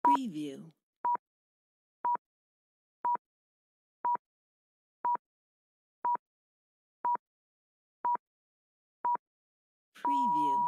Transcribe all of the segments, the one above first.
Preview. Preview.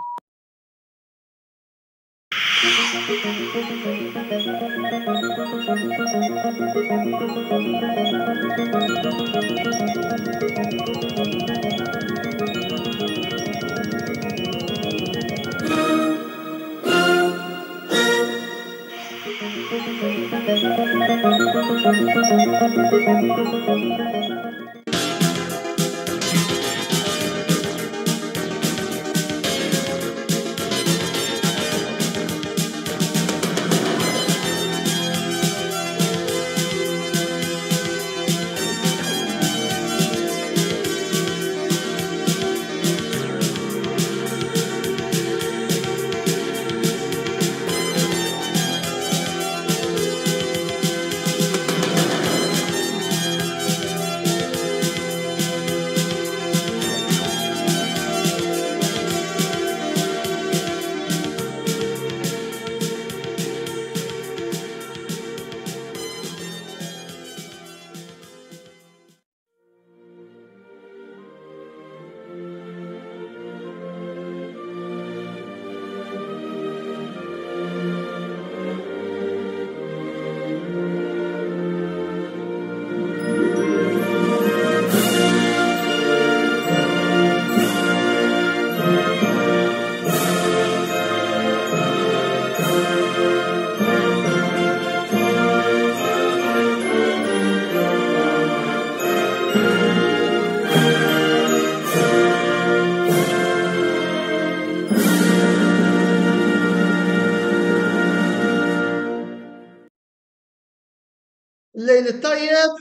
Lejl it-tajjeb,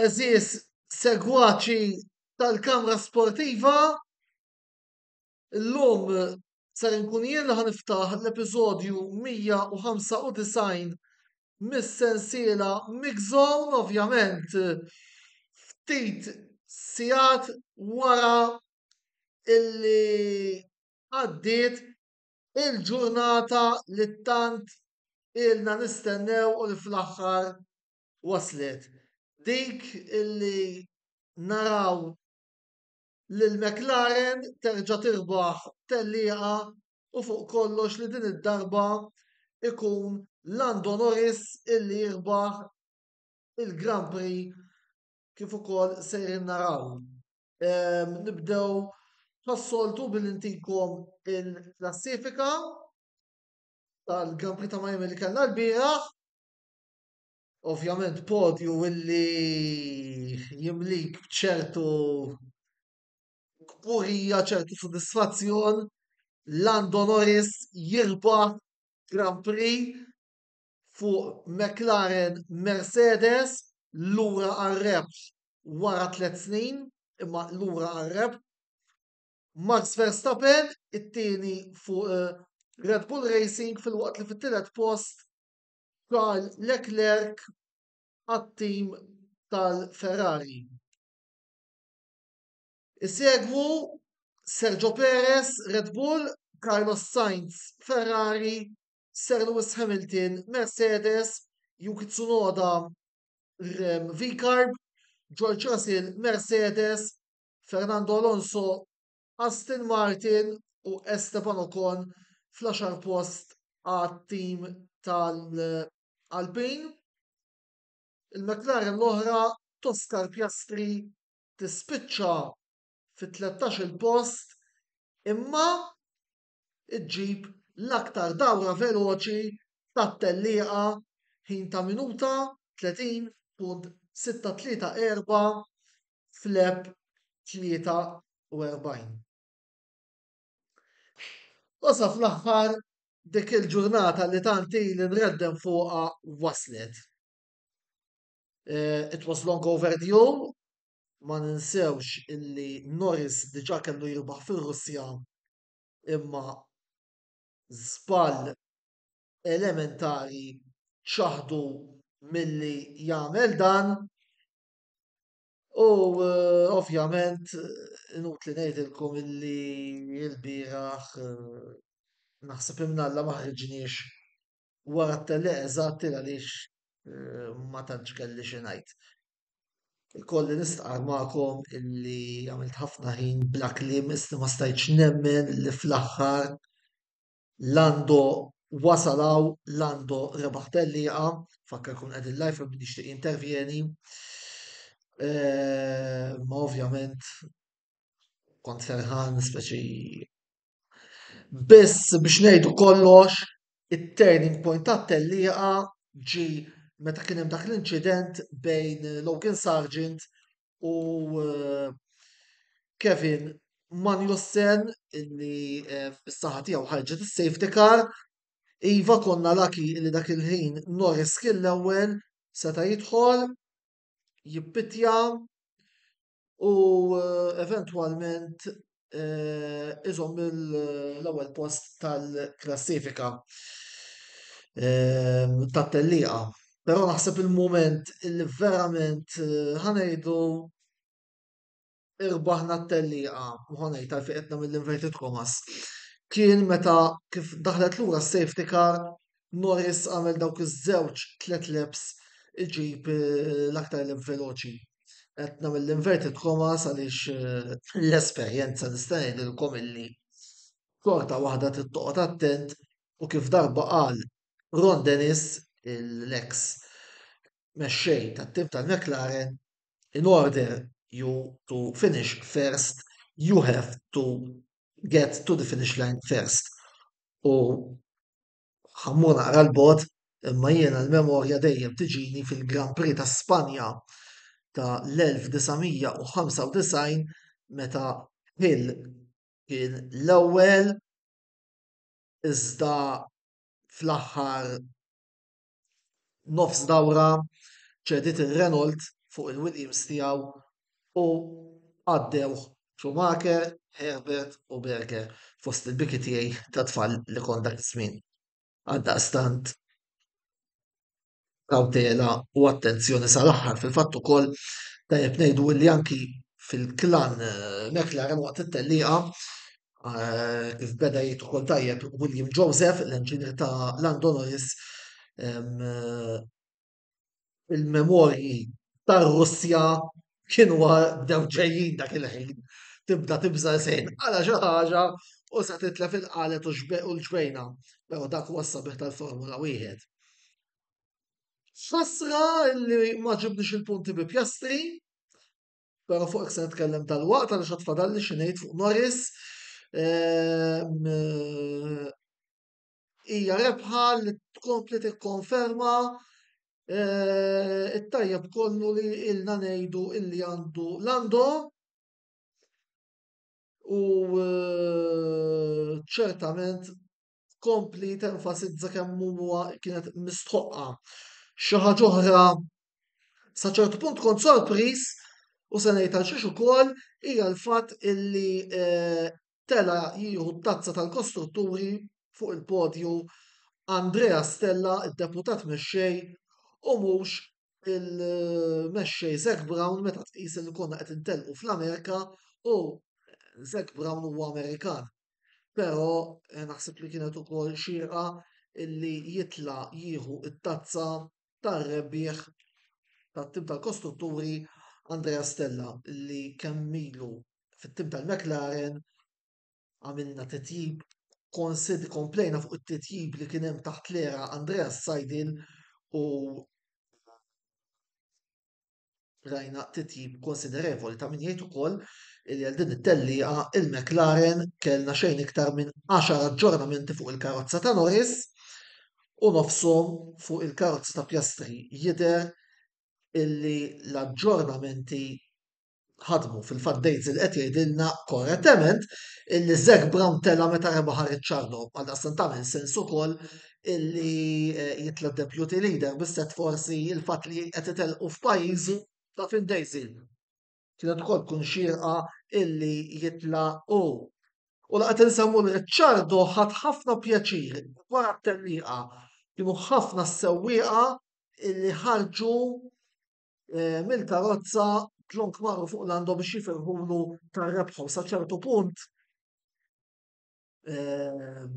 eżis segwaċi tal-Kamra Sportiva, illum ser nkun jien li ħaniftaħ l-episodju 195 mis-sensiela Mixzone, ovvjament ftit sigħat wara illi għaddiet il-ġurnata li tant ilna nistennew u li fl-aħħar waslet. Dik illi naraw lil McLaren terġa' tirbaħ tellieqa u fuq kollox li din id-darba ikun Lando Norris illi jirbaħ il-Grand Prix kif ukoll sejrin naraw. Nibdew tas-soltu bil-intikom il-klassifika tal-Grand Prix ta' Miami li kellna l-bieraħ. Ovvjament podju illi jimlik ċertu kburija, ċertu sodisfazzjon. Lando Norris jirbaħ Grand Prix fuq McLaren Mercedes lura għal-rebħ wara 3 snin, imma lura għal-rebħ. Max Verstappen it-tieni fuq Red Bull Racing fil-waqt li fit-tielet post Charles Leclerc għat-tim tal-Ferrari. Isegwu Sergio Perez Red Bull, Carlos Sainz Ferrari, Sir Lewis Hamilton Mercedes, Yuki Tsunoda V-Carb, George Russell Mercedes, Fernando Alonso Aston Martin u Esteban Ocon fl-10 post għat-tim tal-Alpine. Il-McLaren l-oħra Oscar Piastri tispiċċa fit-13 post imma iġġib l-aktar dawra veloċi tat-tellieqa ħin ta' minuta 30.634 fl-eb 43. Osa fl-aħħar dik il-ġurnata li tant ili nreddem fuqha waslet. It was long overdue, ma ninsewx illi Norris diġà kellu jirbaħ fir-Russja imma żball elementari ċaħdu milli jagħmel dan U ovvjament inutli ngħidilkom illi l-bieraħ naħseb imnalla ma ħriġniex wara t-telieq eżatt għaliex ma tantx kelli xi ngħid. Kolli nistqar magħkom illi għamilt ħafna ħin bla kliem iżda ma stajtx nemmen li fl-aħħar Lando wasalaw, Lando rebaħ tellieqa, fakkar kun qegħdin live u nixtieq intervjeni. Ma ovvjament kont ferħan speċi biss biex ngħidu kollox, it-turning point tat-tellieqa ġie meta kien hemm dak l-inċident bejn Logan Sargent u Kevin Magnussen illi bis-saħħa tiegħu ħarġet is-safety car. Iva konna laki li dak il-ħin Norris kien l-ewwel seta' jidħol jippitja u eventwalment iżomm l-ewwel post tal-klassifika tat-tellieqa. Però naħseb il-mument illi verament ħanejdu irbaħna t-tellieqa u ħanejt għalfejn qedna mill-inverted commas. Kien meta kif daħlet lura s-safety car Norris għamel dawk iż-żewġ tliet laps iġib l-aktar lep veloċi. Qedna mill-inverted commas għaliex l-esperjenza nista' ngħidilkom illi xorta waħda tittoqgħod attent u kif darba qal Ron Dennis l-ex mexxej tat-tim tal-McLaren in order you to finish first, you have to get to the finish line first. U ħammur naqra l-bot, imma jiena l-memorja dejjem tiġini fil-Grand Prix ta' Spanja ta' l-1995 meta Hill kien l-ewwel iżda fl-aħħar nofs dawra ċedit ir-Renault fuq il-Williams tiegħu u għaddew Schumacher, Herbert u Berger fost il-biki tiegħi ta' tfal li kont dak iż-żmien. Għaldaqstant kawtela u attenzjoni sal-aħħar fil-fatt ukoll tajjeb ngħidu li anki fil-klan McLaren waqt it-tellieqa kif beda jgħid ukoll tajjeb William Joseph, l-inġinier ta' Lando Norris, il-memorji tar-Russja kienu bdew ġejjin dak il-ħin. Tibda tibża sejn għala xi ħaġa u se titlef il-qalet u l-ġbejna. Però dak huwa s-sabiħ tal-Formula Wieħed. Ħasra li ma ġibniex il-punti bi Piastri, però fuq se nitkellem tal-waqt għaliex ħatfadalli xi ngħid fuq Norris. Hija rebħa li tkompli tikkonferma it-tajjeb kollu li ilna ngħidu illi għandu Lando u ċertament kompli tenfasizza kemm huwa kienet mistħoqqa. Xi ħaġa oħra sa ċertu punt kont sorpriż u se ngħid għal xiex ukoll hija l-fatt illi tela jieħu t-tazza tal-kostrutturi fuq il-podju Andrea Stella, id-deputat mexxej, u mhux il-mexxej Zac Brown meta tqis li konna qed intelqu fl-Amerika u Zac Brown huwa Amerikan. Però naħseb li kienet ukoll xierqa illi jitla jieħu t-tazza tar-rebbieħ tat-tim tal-kostrutturi Andrea Stella li kemm ilu fit-tim tal-McLaren għamilna titjib komplejna fuq it-titjib li kien hemm taħt l-era Andrea Seidel u rajna titjib konsiderevoli ta' min jgħid ukoll li għal din it-tellieqa il-McLaren kellna xejn iktar minn 10 aġġornamenti fuq il-karozza ta' Norris u nofshom fuq il-karozza ta' Piastri. Jidher illi l-aġġornamenti ħadmu fil-fatt Dejz il qed jgħidilna korrettament illi Zac Brown tella meta rebaħ Ricciardo għal daqstant tagħmel sens ukoll illi jitla deputy leader bis-set forsi il-fatt li qed itelqu f'pajjiżu ta' fin Dejzil. Kienet ukoll tkun xierqa illi jitla u laqgħet insemmu Ricciardo ħadd ħafna pjaċir wara t-tellieqa. Kienu ħafna s-sewwieqa illi ħarġu mill-karozza tlonk marru fuq Lando biex jifirħulu tar-rebħa u sa ċertu punt ehm,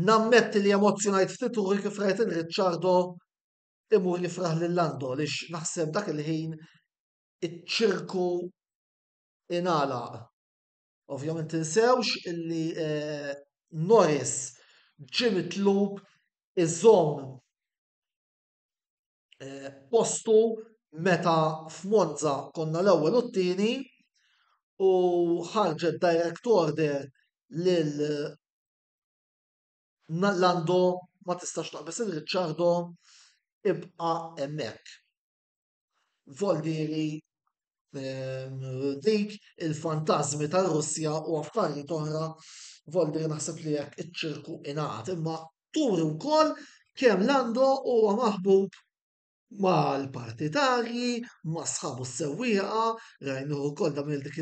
nammetti li emozjonajt ftit uħi kif rajt il-Ricciardo imur jifraħ lil Lando lix naħseb dak il-ħin iċ-ċirku inala. Ovvjament tinsewx illi Norris ġie mitlub iżomm postu meta f'Monza konna l-ewwel u t-tieni u ħarġet direct order lil Lando ma tistax taqbes il-Ricciardo ibqa' hemmhekk. Voldieri dik il-fantasmi tar-Russja u affarijiet oħra Voldieri naħseb li jekk iċ-ċirku ingħaqad imma turi wkoll kemm Lando huwa maħbub mal-partitarji, ma' sħabu s-sewwieqa, rajnuh ukoll tagħmel dik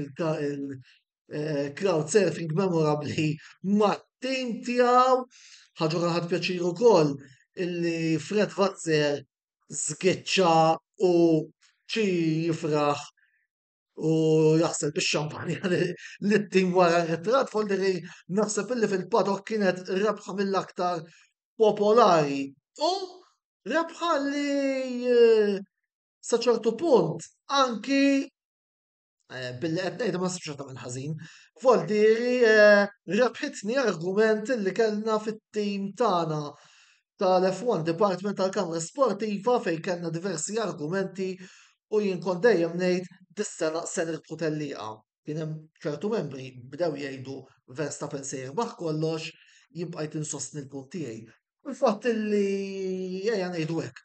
crowd surfing memorabli mat-tim tiegħu, ħaġa oħra ħadt pjaċir ukoll illi Fred Vasseur żgiċċa u ċi jifraħ u jaħseb bix-xampanja lit-tim wara r-ritratt Voldieri naħseb illi fil-paddock kienet rebħa mill-aktar popolari. U rebħa li sa ċertu punt anki billi qed ngħidha ma nsibx tagħmel ħażin. Voldieri rebħitni argument li kellna fit-tim tagħna tal-F1 Department tal-Kamra Sportiva fejn kellna diversi argumenti u jien kont dejjem ngħid dis-sena se nirbħu tellieqa. Kien hemm ċertu membri bdew jgħidu Verstappen se jirbaħ kollox, jien bqajt insostni l-punt tiegħi. Il-fatt illi ejja ngħidu hekk,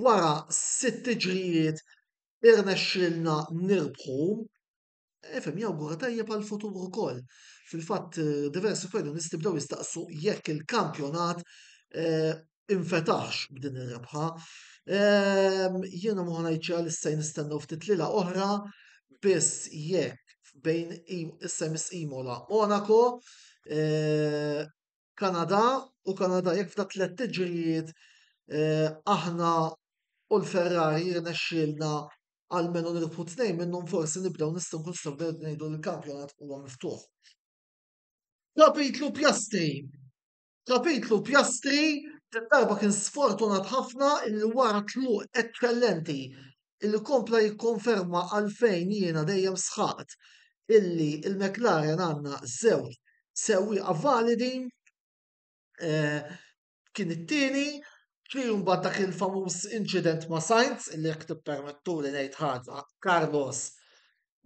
wara 6 ġrijiet irnexxilna nirbħu, efhem jawgura tajjeb għall-futur ukoll. Fil-fatt diversi professionisti bdew jistaqsu jekk il-kampjonat infetaħx b'din ir-rebħa. Jiena ma ngħidx għalissa nistennew ftit lila oħra biss jekk bejn issa jmiss Imola Monaco, Kanada u Kanada jekk f'dak 3 ġrijiet aħna u l-Ferrari jirnexxielna għalmenu nirbħu tnejn minnhom forsi nibdew nistgħu ngħidu li l-kampjonat huwa miftuħ. Kapitlu Piastri. Kapitlu Piastri darba kien sfortunat ħafna illi wara tluq eċċellenti illi kompla jikkonferma għalfejn jiena dejjem sħaqt illi il-McLaren għandna żewġ sewwieqa validi kien it-tieni ġie mbagħad dak il-famuż incident ma' Sainz illi jekk tippermettuli ngħid ħaġa Carlos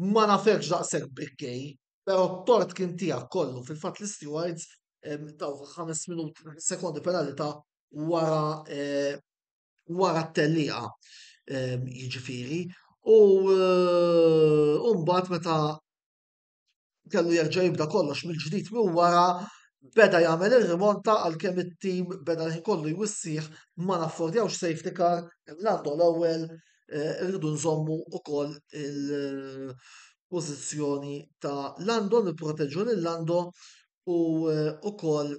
ma nafekx daqshekk bikkej, però t-tort kien tiegħek kollu fil-fatt l-stewards taw 5 minuti sekondi penalità wara t-tellieqa jiġifieri u mbagħad meta kellu jerġa' jibda kollox mill-ġdid minn wara beda jagħmel ir-rimonta għalkemm it-tim beda l-ħin kollu jwissih ma naffordjawx safety car Lando l-ewwel irridu nżommu wkoll il-pożizzjoni ta' Lando nipproteġġu lil Lando u wkoll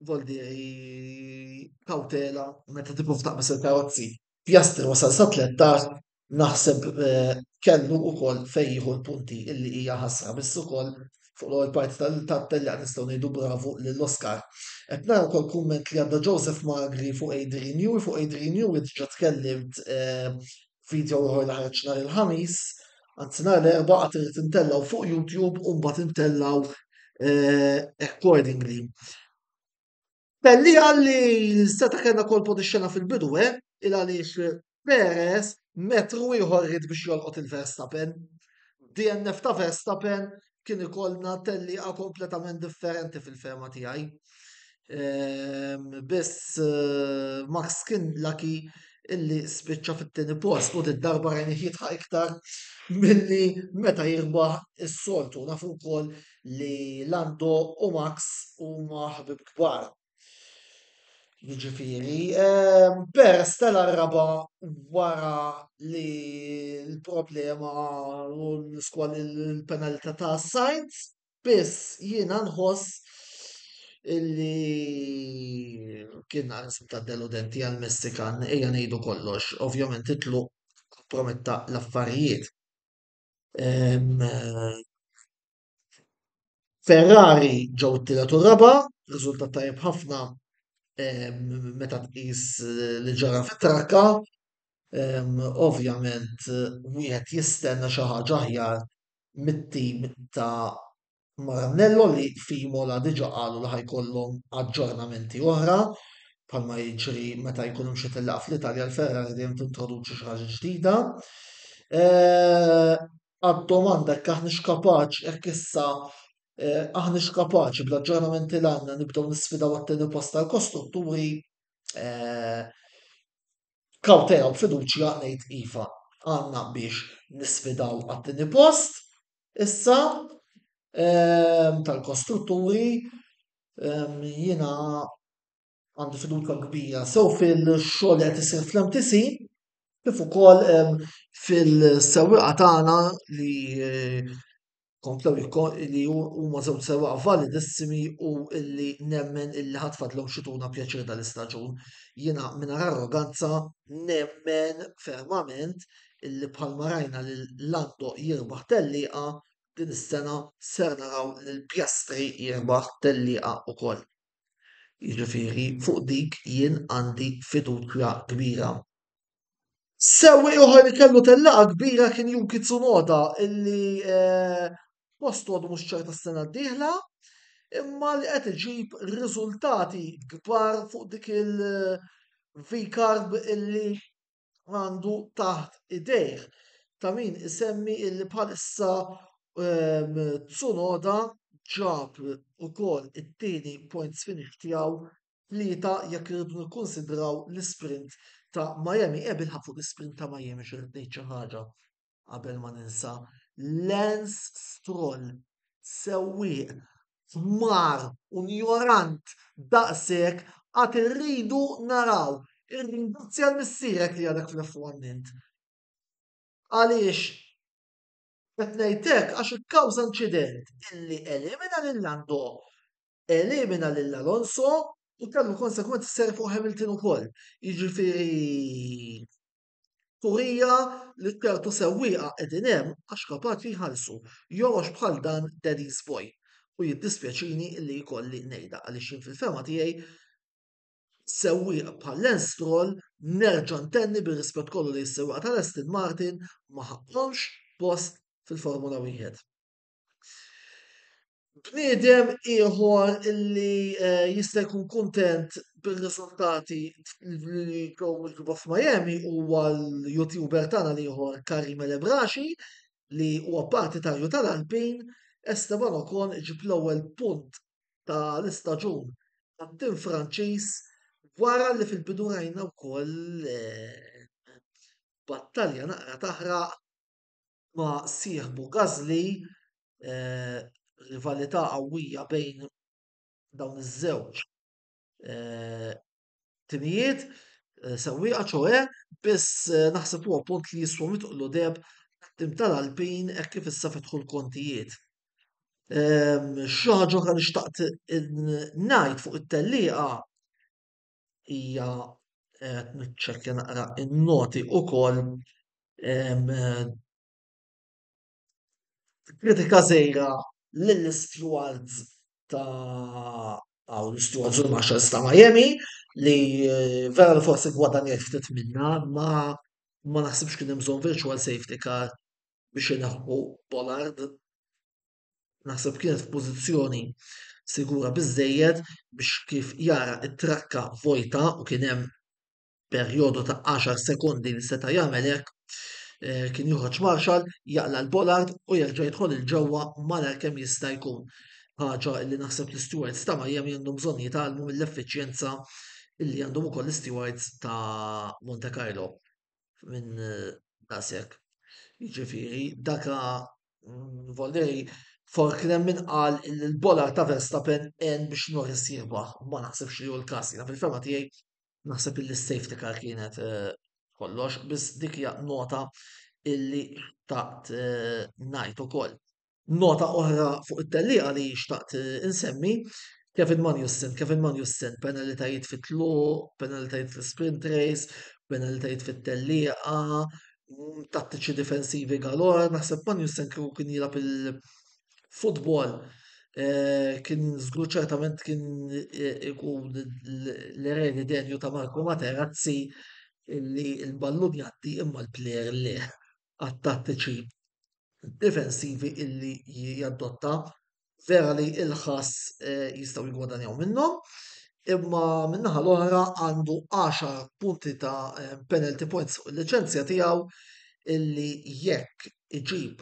Voldieri kawtela meta tipprova taqbes il-karozzi. Piastri wasal sa 13 naħseb kellu wkoll fejn jieħu l-punti illi hija ħasra biss ukoll fuq l-ewwel parti tat-tellieqa nistgħu ngħidu bravu lill-Oscar. Qed nara wkoll kumment li għadda Joseph Magri fuq Adrian Newey diġà tkellimt video ieħor li ħareġ nhar il-ħamis, anzi nhar l-erba' qatt irid intellaw fuq YouTube u mbagħad intellaw accordingly. Tellieqa li seta' kellna kolpo dix-xena fil-bidu il għaliex Perez metru ieħor rid biex jolqot il-Verstappen. DNF ta' Verstappen kien ikollna tellieqa kompletament differenti fil-fema tiegħi. Biss Max kien lucky illi spiċċa fit-tieni post u darba rajni jitħaq iktar milli meta jirbaħ is-soltu nafu wkoll li Lando u Max huma ħbib kbar. Jiġifieri, Perez tela raba wara li l-problema u l-penalità ta' Sainz, biss jiena nħoss illi kien naqras ta' deludenti għal Messikan, ejja ngħidu kollox, ovvjament itlu prometta l-affarijiet. Em, Ferrari ġew it-tielet u raba', riżultat tajjeb ħafna meta tqis li ġara fit-trakka. Ovvjament wieħed jistenna xi ħaġa aħjar mit-tim ta' Maranello li f'Imola diġà qalu li ħajkollhom aġġornamenti oħra bħalma jiġri meta jkun hemm xi tillaqgħa fl-Italja l-Ferrari dejjem tintroduċi xi ħaġa ġdida. Għad-domanda jekk aħniex kapaċi jekk issa aħniex kapaċi bl-aġġornamenti li għandna nibdew nisfidaw għat-tieni post tal-kostrutturi eh, kawtela u b'fiduċja ngħid iva għandna biex nisfidaw għat-tieni post issa tal-kostrutturi jiena għandi fiduċja kbira sew fil-xogħol li qed isir fl-MTC kif ukoll fil-sewwieqa tagħna li komplew li huma żewġ sewwieqa validissimi u illi nemmen illi ħatfadlhom xituna pjaċir dal-istaġun. Jiena mingħajr arroganza nemmen fermament illi bħalma rajna lil Lando jirbaħ tellieqa din is-sena ser naraw lil Piastri jirbaħ tellieqa wkoll. Jiġifieri fuq dik jien għandi fiduċja kbira. Sewwi uħor li kellu tellaqa kbira kien Yuki Tsunoda illi postu għadu mhux ċerta s-sena d-dieħla imma li qed iġib riżultati kbar fuq dik il-V-carb illi għandu taħt idejh ta' min isemmi illi bħalissa Tsunoda ġab ukoll it-tieni points finish tiegħu tlieta jekk irridu nikkunsidraw l-isprint ta' Miami ħafna fuq l-isprint ta' Miami xirrid ngħid xi ħaġa qabel ma ninsa. Lance Stroll sewwieq mar unjorant daqshekk għad irridu naraw irringrazzja l-missierek li għadek fl-F1 int. Għaliex qed ngħid hekk għax ikkawża inċident illi elimina lil Lando, elimina lil Alonso u kellu konsekwenzi ser fuq Hamilton ukoll. Jiġifieri turija li ċertu sewwieqa qegħdin hemm għax kapaċi jħallsu. Joħroġ bħal dan daddy's boy. U jiddispjaċini li jkolli ngħidha għaliex jien fil-fema tiegħi sewwieq bħal Lance Stroll nerġa' ntenni bir-rispett kollu li s-sewwieqa tal-Aston Martin ma ħaqhomx post fil-Formula Wieħed. Bniedem ieħor illi jista' jkun kuntent bir-riżultati li ġew miġbuha f'Miami huwa l-YouTuber tagħna li ieħor Karim El Ebraxi li huwa partitarju tal-Alpin Esteban Ocon ġib l-ewwel punt tal-istaġun tat-tim Franċiż wara li fil-bidu rajna wkoll battalja naqra taħraq ma' sieħbu Gasly rivalità qawwija bejn dawn iż-żewġ timijiet sewwieqa ċoe biss naħseb huwa punt li jiswa mitqlu deb tim tal-Alpin hekk kif issa fetħu l-kontijiet. Xi ħaġa oħra nixtaqt ngħid fuq it-tellieqa hija niċċekkja naqra in-noti wkoll kritika żgħira lill-stewards l-stewards u marshals ta' Miami li vera li forsi gwadanjat ftit minna ma naħsibx kien hemm bżonn virtual safety car biex ineħħu Pollard. Naħseb kienet f'pożizzjoni sigura biżżejjed biex kif jara t-trakka vojta u kien hemm perjodu ta' 10 sekondi li seta' jagħmel hekk kien joħroġ Marshall jaqla l-Pollard u jerġa' jidħol il-ġewwa malar kemm jista' jkun. Ħaġa li naħseb l-stewards ta' Miami għandhom bżonn jitgħallmu mill-effiċjenza illi għandhom ukoll l-stewards ta' Monte Carlo minn daqshekk. Jiġifieri daka volderi kien hemm min qal il-Pollard ta' Verstappen en biex Norris jirbaħ. Ma naħsibx li hu l-każ. Fil-fema tiegħi naħseb illi s-safety car kienet kollox, biss dik hija nota illi xtaqt ngħid ukoll. Nota oħra fuq it-tellieqa li xtaqt insemmi Kevin Magnussen, penalitajiet fit-tluq, penalitajiet fil-sprint race, penalitajiet fit-tellieqa, tattiċi difensivi galore, naħseb Magnussen kien jilab il-futbol. Kien żgur ċertament kien ikun l-eredi denju ta' Marco Materazzi illi il-ballun jgħaddi imma l-plejer le għat-tattiċi difensivi illi jaddotta vera li il-ħass jistaw jgwadanjaw minnhom, imma minnaħa l-oħra għandu 10 punti ta' penalty points fuq il-licenzja tiegħu illi jekk iġib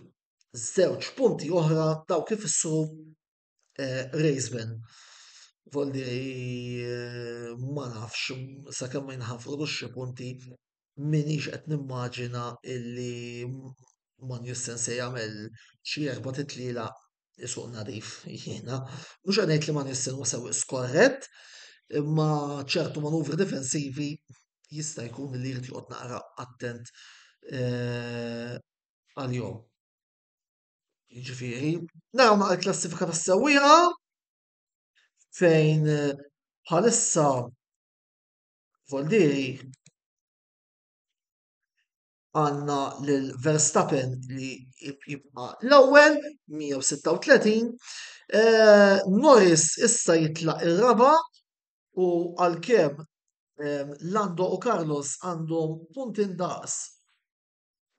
żewġ punti oħra daw kif issu raceban. Voldi ma nafx sakemm ma jinħafrux xi punti minix qed nimmaġina illi Magnussen se jagħmel xi erba' titlila isuq nadif jiena. Mhux qed ngħid li Magnussen huwa sewwieq skorrett, imma ċertu manuvri difensivi jista' jkun li jrid joqgħod naqra attent għal-jom. Jiġifieri, naraw naqra l-klassifika tas-sewwieqa fejn bħalissa Voldieri għanna l-Verstappen li jibqa l-ewwel 136, Norris issa jitlaq ir-raba u għalkemm Lando u Carlos għandhom punt indaqs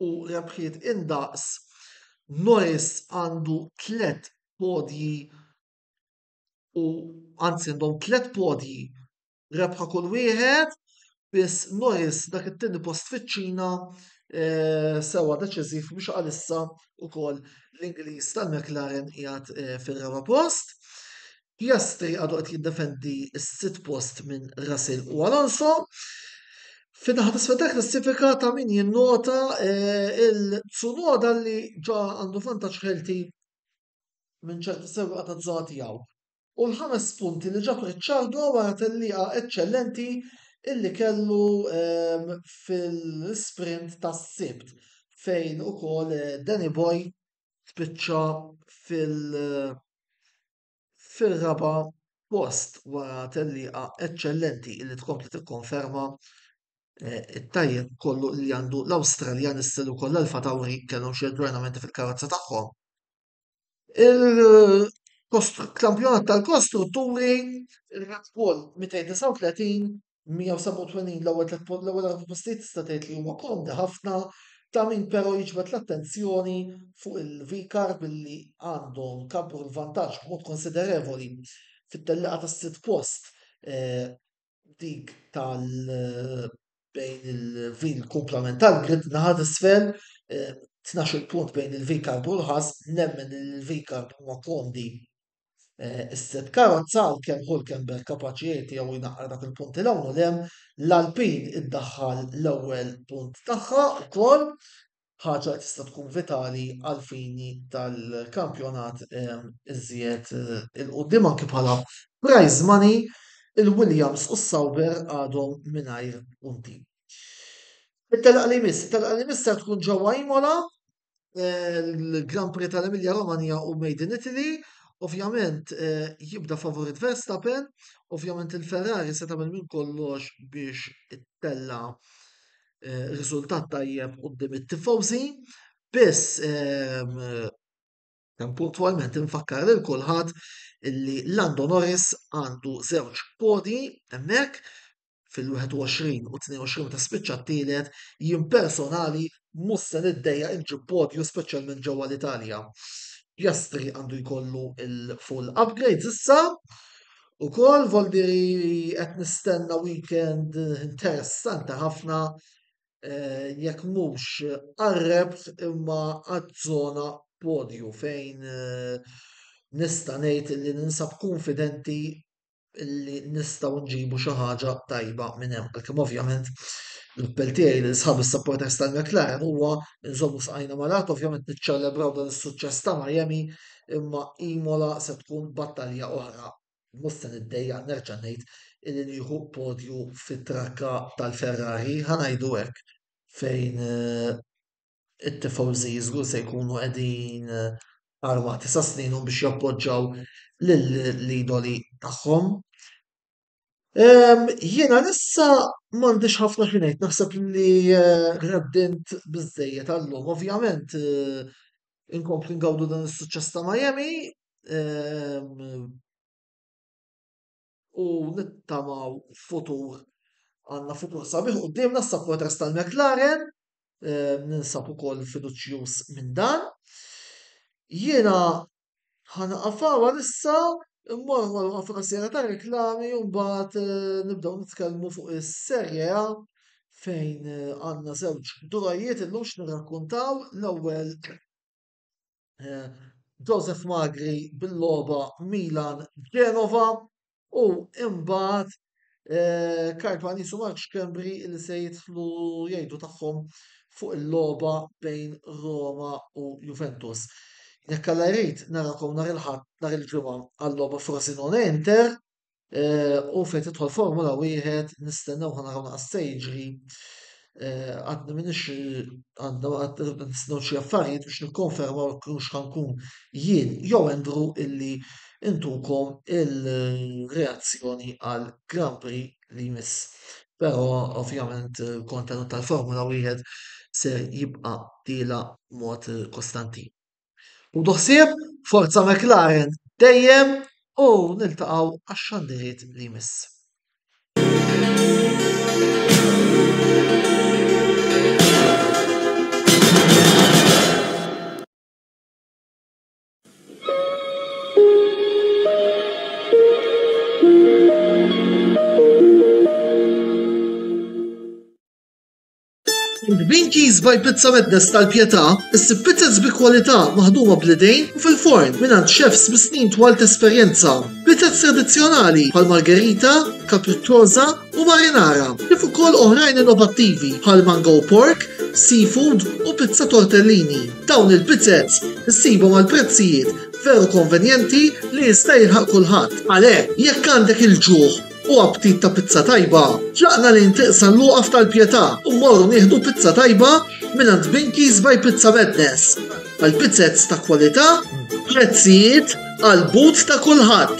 u rebħiet indaqs, Norris għandu 3 podji u anzi għandhom 3 podji rebħa kull wieħed, biss Norris dak it-tieni post fiċ-Ċina sewa deċiżiv biex għalissa ukoll l-Ingliż tal-McLaren qiegħed fil-raba post. Piastri għadu qed jiddefendi s-sitt post minn Russell u Alonso. Fin-naħa tisfel klassifika ta' min jinnota il-Tsunoda li ġa għandu vantaġġ ħelti minn ċertu sewqa ta' żona tiegħu. U l-5 punti li ġabu iċċardu wara tellieqa eċċellenti illi kellu fil-sprint tas-sibt fejn ukoll Danny Boy spiċċa fil-raba post wara tellieqa eċċellenti illi tkompli tikkonferma it-tajjeb kollu li għandu l-Awstraljan issilu koll Alfa Tauri kellhom xi aġġornamenti fil-karozza tagħhom. Il-kampjonat tal-kostrutturi il-Red Bull 239, 187 l-ewwel postijiet tista' tgħid li huma komdi ħafna, ta' min però jiġbed l-attenzjoni fuq il-V-Car billi għandhom kabru l-vantaġġ b'mod konsiderevoli fit-tellieqa tas-sitt post dik bejn il-komplement tal-grid naħat isfel 12 punt bejn il-V-Car u l-ħas, nemmen il-V-Car huwa komdi is-set karozza għalkemm Hulkenberg kapaċieti jew jnaqqar dak il-punti l-ewwel lem l-Alpin iddaħħal l-ewwel punt tagħha wkoll ħaġa li tista' tkun vitali għal fini tal-kampjonat iżjed il-qudiem anke bħala prize money il-Williams u s-Sauber għadhom mingħajr punti. Il-telqa li miss se tkun ġewwa Imola, il-Grand Prix tal-Emilia Romagna u Made in Italy, ovvjament jibda favorit Verstappen, ovvjament il-Ferrari se tagħmel minn kollox biex ittella riżultat tajjeb quddiem it-tifosi, biss kan puntualment infakkar lil kulħadd illi Lando Norris għandu żewġ podi hemmhekk fil-21 u 22 ta' spiċċa t-tielet jien personali mhux se niddejja inġib podju speċjalment ġewwa l-Italja. Piastri għandu jkollu il-full upgrades issa ukoll Voldiri qed nistenna weekend interessanti ħafna jekk mhux qarreb imma għaż-żona podju fejn nista' ngħid li ninsab konfidenti li nistgħu nġibu xi ħaġa tajba minn hemm. Għalkemm ovvjament l-appell tiegħi li sħab is-supporters tal-McLaren huwa nżommu sqajna malat, ovvjament niċċelebraw dan is-suċċess ta' Miami imma Imola se tkun battalja oħra. Mhux se niddejja nerġa' ngħid illi nieħu podju fit-trakka tal-Ferrari ħanajdu hekk fejn it-tifosi żgur se jkunu qegħdin armati sa sninhom biex jappoġġjaw lill-idoli tagħhom. Jiena issa m'għandix ħafna xi ngħid, naħseb li reddint biżżejjed għallum. Ovvjament inkomplu ngawdu dan is-suċċess ta' Miami u nittamaw futur għandna futur sabiħ qudiemna s-supporters tal-McLaren ninsab ukoll fiduċjuż minn dan. Jiena ħanaqaf hawn issa immorru waqaf qasira ta' riklami u mbagħad nibdew nitkellmu fuq is-Serje A fejn għandna żewġ durajiet illum x'nirrakkuntaw l-ewwel Joseph Magri bil-logħba Milan Genova u imbagħad Karpani u Mark Kembri li se jidħlu jgħidu tagħhom fuq il-logħba bejn Roma u Juventus. Jekk alla jrid narakom nhar il-ħadd nhar il-ġimgħa għall-logħba Frosinone Inter u fejn tidħol Formula Wieħed nistennew ħanaraw naqas se jiġri għadna minix għandna nistennew xi affarijiet biex nikkonfermaw kienux ħankun jien jew Andrew illi intukom il-reazzjoni għal Grand Prix li jmiss. Però ovvjament kontenut tal-Formula Wieħed se jibqa' dila mod kostanti. U doħsieb Forza McLaren dejjem u niltaqgħu għax-xandiriet li jmiss. Binkies by Pizza Madness tal-Pjetà issib pizzas bi kwalità maħduma bl-idejn u fil-forn mingħand chefs bi snin twal esperjenza. Pizzas tradizzjonali bħal margherita, capricciosa u marinara, kif ukoll oħrajn innovattivi bħal mango pork, seafood u pizza tortellini. Dawn il-pizzets issibhom għal prezzijiet veru konvenjenti li jista' jilħaq kulħadd. Għalhekk jekk għandek il-ġuħ u aptit ta' pizza tajba, ġaqna li ntiqsa l-luqaf tal-Pjetà u morru nieħdu pizza tajba mingħand Binkies by Pizza Madness. Għal pizzets ta' kwalità, prezzijiet għal but ta' kulħadd.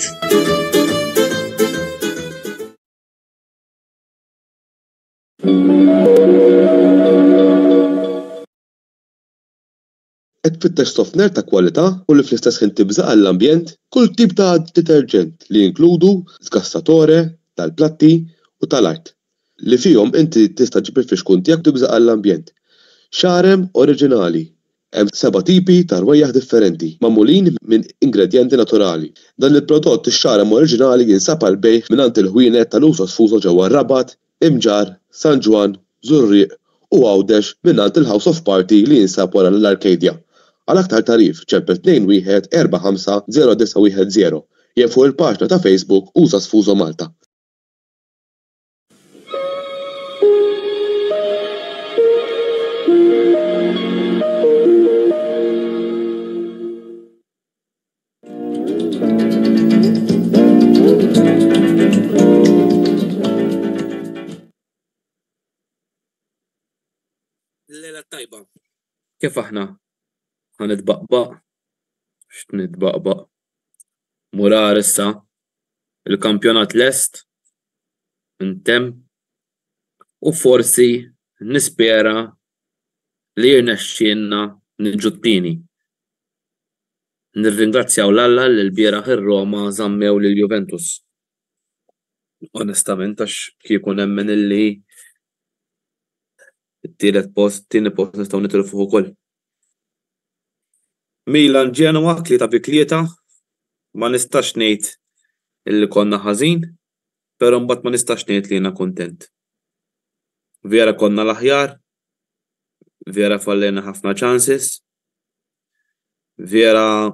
Qed tfittex sofner ta' kwalità u li fl-istess ħin tibżaq għall-ambjent kull tip ta' deterġent li jinkludu skassatore tal-platti u tal-art li fihom inti tista' ġib il-fixkun tiegħek tibżaq għall-ambjent. Xarem oriġinali. Hemm 7 tipi ta' rwejjaħ differenti magħmulin minn ingredjenti naturali. Dan il-prodott ix-xarem oriġinali jinsab għal bejgħ mingħand il-ħwienet tal-Uso Sfuso ġewwa Rabat, Imġar, San Ġwan, Żurrieq u Għawdex mingħand il-House of Party li jinsab wara l-Arcadia. Għal aktar tarif ċempel 21 45 0910 jew fuq il-paġna ta' Facebook Uso Sfuso Malta. Lejla tajba. Kif aħna? Ħanitbaqbaq? X'nitbaqbaq? Murar issa, il-kampjonat lest, intemm, u forsi nispera li jirnexxielna niġu t-tieni. Nirringrazzjaw l-Alla li l-bieraħ ir-Roma żammew lil Juventus. Onestament għax kieku nemmen illi tieni post nistgħu nitilfu ukoll. Milan Genova 3-3 ma nistax ngħid illi konna ħażin, però mbagħad ma nistax ngħid li jiena kuntent. Vera konna l-aħjar, vera fallejna ħafna chances, vera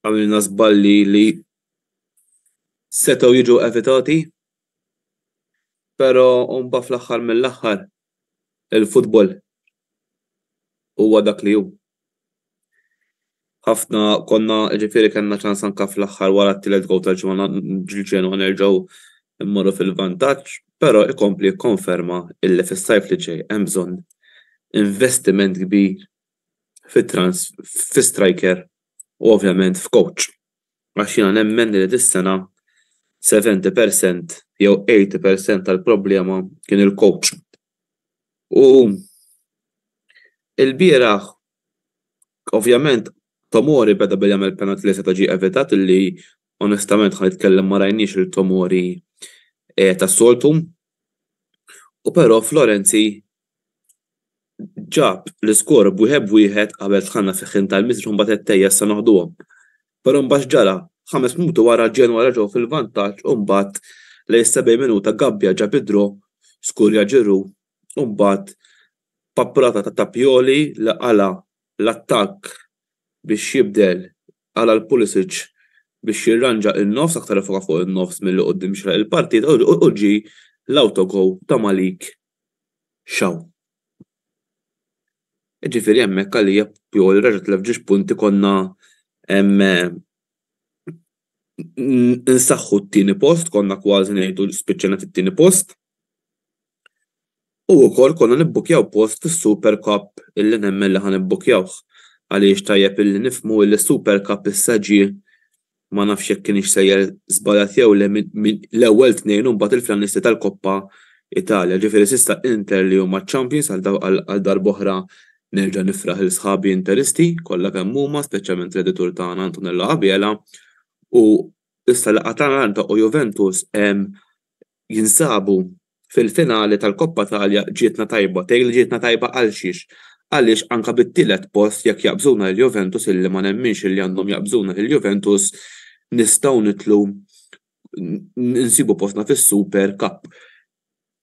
għamilna żballi li setgħu jiġu evitati, però mbagħad fl-aħħar mill-aħħar il-futbol huwa dak li hu. Ħafna konna ġifieri kellna ċans anke fl-aħħar wara t-tielet gowl tal-Ġenwa nerġgħu immorru fil-vantaġġ, però ikompli jikkonferma illi fis-sajf li ġej hemm bżonn investiment kbir fi-striker u ovvjament f'coach. Għax jiena nemmen li dis-sena 70% jew 80% tal-problema kien il-coach. U il-bieraħ ovvjament Tomori beda bil jagħmel penalty li seta' ġie evitat li onestament ħa nitkellem ma rajniex il-Tomori tas-soltu. U però Florenzi ġab l-iskor b'1-1 qabel tħanna fiħin tal-miżri u mbagħad ettejja sa noħduhom. Però mbagħad ġara 5 minuti wara Ġenwa reġgħu fil-vantaġġ u mbagħad lejn 7 minuta Gabbja ġab id-draw skurja ġirru u mbagħad pappurata ta' Tapjoli li qala l-attakk biex jibdel għala l-Pulisic biex jirranġa il-nofs aktar fuq il-nofs mill-li qoddim xraq il-partit u ġi l-autogol ta' Malik Xaw. Ġifieri hemmhekk għalija Pioli reġgħet ġiex punti konna insaħħu t-tieni post, konna kważi ngħidu spiċċejna it-tieni post. U wkoll konna nibbukjaw post fis-Super Cup illi nemmen li ħa nibbukjawh. Għaliex tajjeb illi nifhmu li Super Cup issa ġie ma nafx jekk kienx sejjer żbaljat jew l-ewwel tnejn u mbagħad il-finalisti tal-Koppa Italja. Ġifieri s'issa Inter li huma champions għal darb'oħra nerġa' nifraħ il-sħabi Interisti kollha kemm huma, speċjalment l-editur tagħna Antonella Qabiela, u issa l-Atalanta u Juventus jinsabu fil-finali tal-Koppa Italja ġietna tajba. Tgħid li ġietna tajba għal xiex. Għaliex anka bit-tielet post jekk jaqbżuna l-Juventus illi ma nemminx illi għandhom jaqbżuna l-Juventus nistgħu nitlu nsibu postna fis-Super Cup.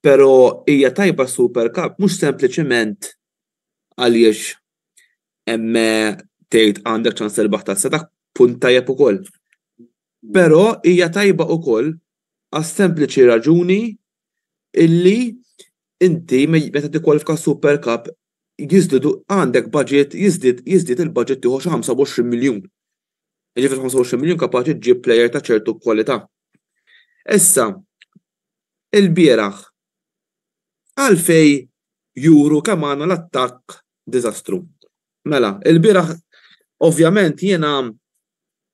Però hija tajba Super Cup mhux sempliċement għaliex hemm tgħid għandek ċans terbaħ ta' seta' punt tajjeb ukoll. Però hija tajba ukoll għas sempliċi raġuni illi inti meta tikkwalifika Super Cup jizdidu għandek budget jizdid il-budget tieħu xi 25 miljun. Jiġifieri 25 miljun kapaċi ġġib plejer ta' ċertu kwalità. Issa il-bieraħ għalfej juru kemm għandna l-attakk diżastru. Mela, il-bieraħ ovvjament jiena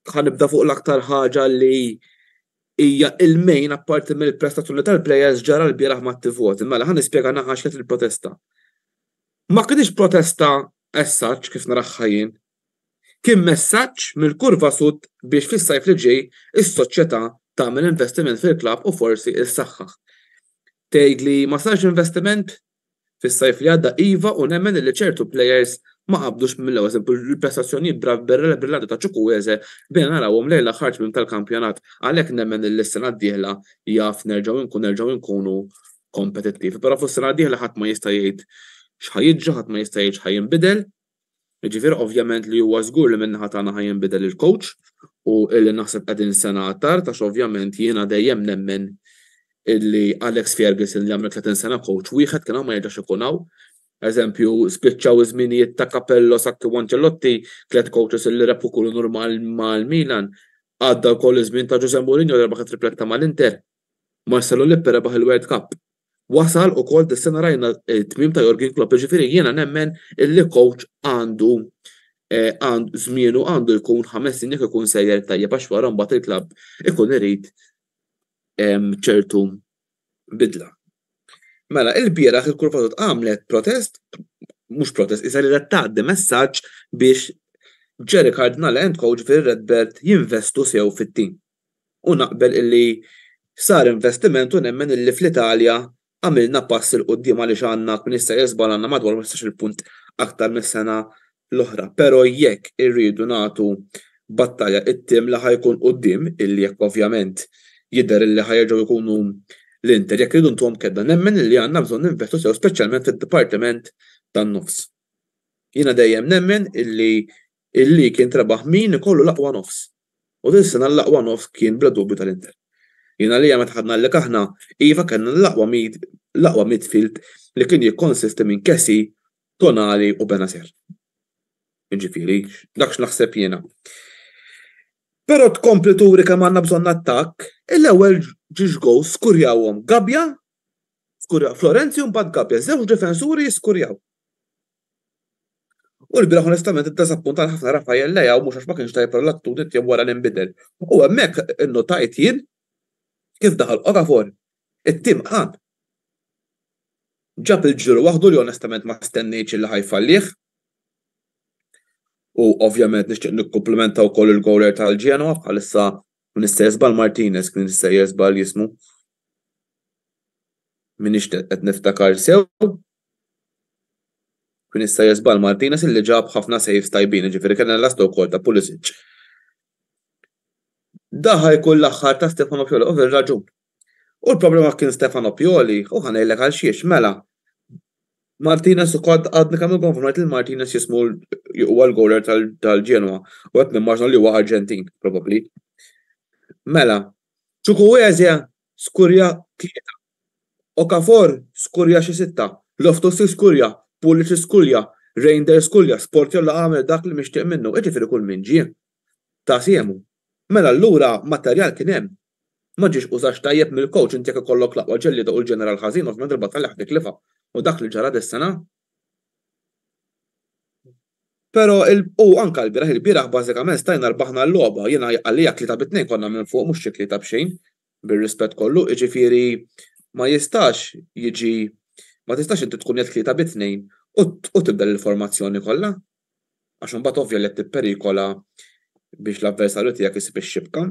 ħanibda fuq l-aktar ħaġa li hija il-main apparti mill-prestazzjoni tal-plejers ġara l-bieraħ mat-tivoti. Mela ħanispjega naħa x'kienet il-protesta. Ma kienx protesta as-saġġ kif naraħħa jien. Kien messaġġ mill-kurva sud biex fis-sajf li ġej is-soċjetà tagħmel investiment fil-klabb u forsi issaħħaħ. Tgħid li ma sarx investiment fis-sajf li għadda iva u nemmen li ċertu plejers ma qabdux mill-ewwel eżempju l-prestazzjonijiet Brillante ta' Ċukwueze bejn narawhom lejla ħarġ minn tal-kampjonat għalhekk nemmen li s-sena d-dieħla jaf nerġgħu nkunu kompetittivi. Però fis-sena d-dieħla ħadd ma jista' jgħid x'ħajjiġri ħadd ma jista' jgħid x'ħajinbidel. Jiġifieri ovvjament li huwa żgur li min-naħa tagħna ħajinbidel il-coach u illi naħseb qegħdin sena tard għax ovvjament jiena dejjem nemmen illi Alex Ferguson li għamel 30 sena coach wieħed kien ma jerġax ikun hawn. Eżempju, spiċċaw iż-żminijiet ta' Capello Sacchi u Ancelotti, 3 coaches illi repu kullu normal mal-Milan. Għadda wkoll iż-żmien ta' Jose Mourinho li rebaħ it-tripletta mal-Inter. Marcelo Lippi rebaħ il-World Cup. Wasal ukoll dis-sena rajna t-tmiem ta' Jurgen Klopp, ġifieri jiena nemmen illi coach għandu żmienu għandu jkun 5 snin jekk ikun sejjer tajjeb għax wara mbagħad il-klabb ikun irid ċertu bidla. Mela, il-bieraħ il-kurva sud għamlet mhux protest, iżda li tgħaddi messaġġ biex Jerry Cardinal and coach fil-Redbird jinvestu sew fit-tim. U naqbel illi sar investiment u nemmen illi fl-Italja għamilna pass il-qoddim għaliex għandna kien issa jeżbal għandna madwar 15 punt aktar mis-sena l-oħra. Però jekk irridu nagħtu battalja it-tim li ħajkun qudiem illi jekk ovvjament jidher illi ħajerġgħu jkunu l-Inter jekk irridu ntuhom kedda nemmen illi għandna bżonn ninvestu sew speċjalment fid-dipartiment tan-nofs. Jiena dejjem nemmen illi kien trabaħ min ikollu l-aqwa nofs. U din sena l-aqwa nofs kien bla dubju tal-Inter. Jiena li meta ħadna l aħna iva kellna l-aqwa midfield li kien jikkonsisti minn Kessi, Tonali u Benacer. Jiġifieri, dak x'naħseb jiena. Però tkompli turi kemm għandna bżonn attakk, l-ewwel ġiex gow skurjawhom Gabbja, Florenzi u mbagħad Gabbja, żewġ difensuri jiskurjaw. U l-biraħ onestament id-disappuntat ħafna Rafael Leao mhux għax ma kienx tajjeb l-attitudni tiegħu wara l-inbidel. U hemmhekk innotajt jien kif daħal Okafor it-tim qam. Ġab il-ġuru waħdu li onestament ma stennejtx li ħajfallih. U ovvjament nixtieq nikkumplimenta wkoll il-goaler tal-Genoa bħalissa min issa jeżbal Martinez kien issa jeżbal jismu. Minix qed niftakar sew. Kien issa jeżbal Martinez illi ġab ħafna saves tajbin, ġifieri kellna l-last wkoll ta' Pulisic. Daħħa jkun l-aħħar ta' Stefano Pioli, over raġun. U l-problema kien Stefano Pioli, u ħanejlek għal xiex, mela. Martinez ukoll għadni kemm il-konfirmat il Martinez jismu huwa l-goaler tal-Genoa, u qed nimmaġna li huwa Arġentin, probably. Mela, Chukwueze skurja 3. Okafor skurja xi 6. Loftus skurja, Pulic skurja, Reinders skurja, Sportjolla għamel dak li mixtieq minnu, ġifieri kull min ġie. Ta' siemu. Mela allura materjal kien hemm. Ma ġiex użax tajjeb mill-coach inti jekk ikollok laqwa ġellida u l-ġeneral ħażin ovvjament il-battalja ħadd iklifa. U dak li ġara dis-sena. Però anke l-bieraħ bażikament stajna rbaħna l-logħba, jiena għalija 3-2 konna minn fuq mhux xi 3 b'xejn, bir-rispett kollu, jiġifieri ma jistax jiġi ma tistax inti tkun qed 3-2 u tibda l-informazzjoni kollha. Għax imbagħad ovvja li qed tipperikola biex l-avversarju tiegħek isib ix-xibka.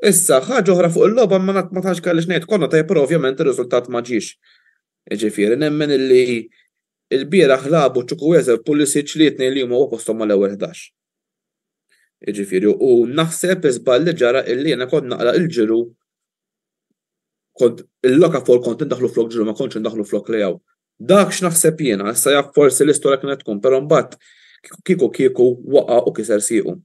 Issa ħaġa oħra fuq il-logħba ma tantx kellix ngħid konna tajjeb però ovvjament ir-riżultat ma ġiex. Jiġifieri nemmen illi il-bieraħ labu Chukwueze Pulisic li tnejn li huma posthom mal-ewwel 11. Jiġifieri u naħseb iżball li ġara illi jiena kont naqra il-ġiru kont il-Okafor kont indaħlu flok ġiru ma kontx indaħlu flok Leao. Dak x'naħseb jiena, issa jaf forsi l-istorja kienet tkun, però mbagħad kieku waqa' u kiser siequ.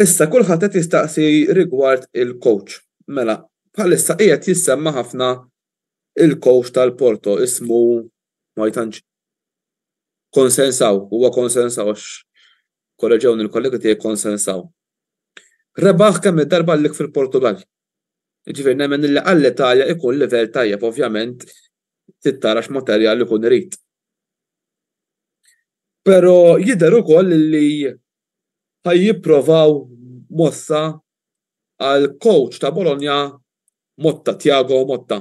Issa kulħadd qed jistaqsi rigward il-coach. Mela, bħalissa qiegħed jissemma ħafna il-coach tal-Porto ismu ma jtantx Konsensaw, huwa Konsensaw korreġewni l-kollegi tiegħi Konsensaw. Rebaħ kemm id-darba għalik fil-Portugal. Jiġifieri nemmen illi għall-Italja ikun livell tajjeb ovvjament tittara x'materjal ikun irid. Però jidher ukoll li ħajjipprovaw mossa għal coach ta' Bologna Motta, Thiago Motta.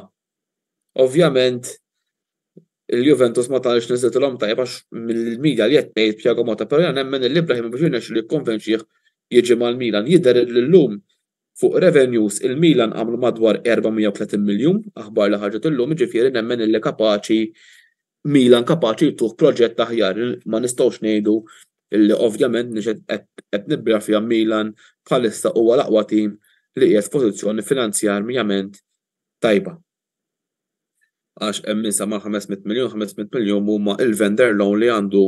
Ovvjament il-Juventus ma tantx niżilhom tajjeb għax mill-Milan li qed tgħid Thiago Motta, però jien nemmen li Ibrahimovic jirnexxu li jikkonvenċih jiġi mal-Milan. Jidher li llum fuq revenues il-Milan għamlu madwar 430 miljun aħbar li ħarġet illum, jiġifieri nemmen illi kapaċi Milan kapaċi jtuħ proġett aħjar ma nistgħux ngħidu illi ovvjament qed nibbra fiha Milan bħalissa huwa l-aqwa tim li qiegħed f'pożizzjoni finanzjarjament tajba. Għax hemm min sama 500 miljun huma il-vendor loan li għandu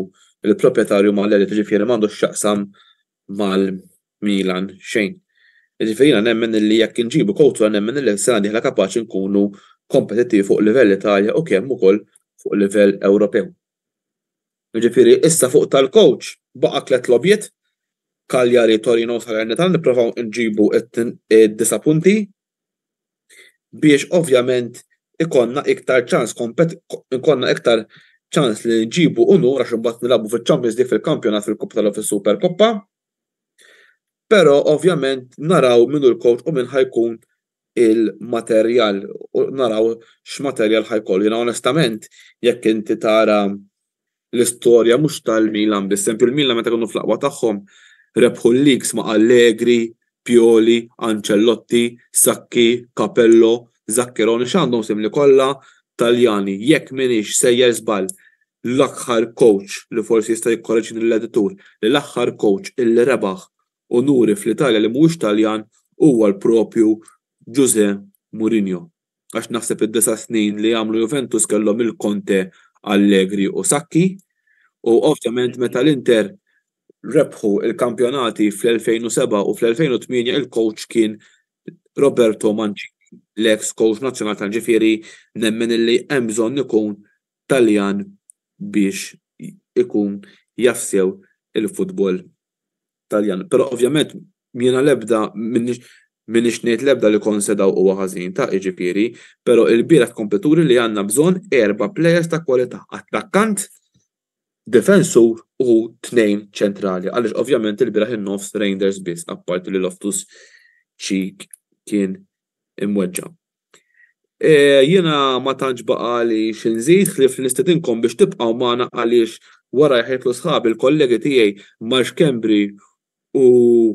il-proprjetarju mal-Elit, ġifieri m'għandux x'jaqsam mal-Milan xejn. Ġifieri jiena nemmen illi jekk inġibu coach nemmen illi s-sena dieħla kapaċi nkunu kompetittivi fuq livell Italja u kemm ukoll fuq livell Ewropew. Ġifieri issa fuq tal-coach baqa' 3 lobjiet, Cagliari, Torino, Salernitana nippruvaw nġibu id-9 punti biex ovvjament ikonna iktar ċans li nġibu unur għax imbagħad nilagħbu fiċ-Champions League fil-kampjonat fil-Koppa fil-Superkoppa. Però ovvjament naraw min hu l-coach u min ħajkun il-materjal u naraw x'materjal ħajkollu. Jiena onestament jekk inti tara l-istorja mhux tal-Milan b'esempio il-Milan meta kienu fl-aqwa tagħhom rebħu l-leagues ma' Allegri, Pioli, Ancelotti, Sacchi, Capello, Zaccheroni x'għandhom simli kollha Taljani. Jekk minix sejjer żball l-aħħar coach li forsi jista' jikkorreġini l-editur li l-aħħar coach illi rebaħ onuri fl-Italja li mhuwiex Taljan huwa l-propju Jose Mourinho. Għax naħseb id-9 snin li għamlu Juventus kellhom il-Conte, Allegri u Sacchi u ovvjament meta l-Inter rebħu il-kampjonati fl-2007 u fl-2008 il-coach kien Roberto Mancini, l-ex coach nazzjonali tal-ġifieri nemmen illi hemm bżonn ikun Taljan biex ikun jafsew il-futbol Taljan. Però ovvjament jiena l-ebda minix ngħid l-ebda li konsedaw huwa ħażin ta' ġifieri, però il-bieraħ kompeturi li għandna bżonn 4 players ta' kwalità. Attakkant defensur u 2 ċentrali. Għaliex ovvjament il-biraħ in-nofs Reinders biss, apparti li Loftus Cheek kien imweġġa. Jiena ma tantx baqa' li xinżid ħlif li nistedinkom biex tibqgħu magħna għaliex wara jħejtlu sħabi il-kollegi tiegħi Marx Kembri u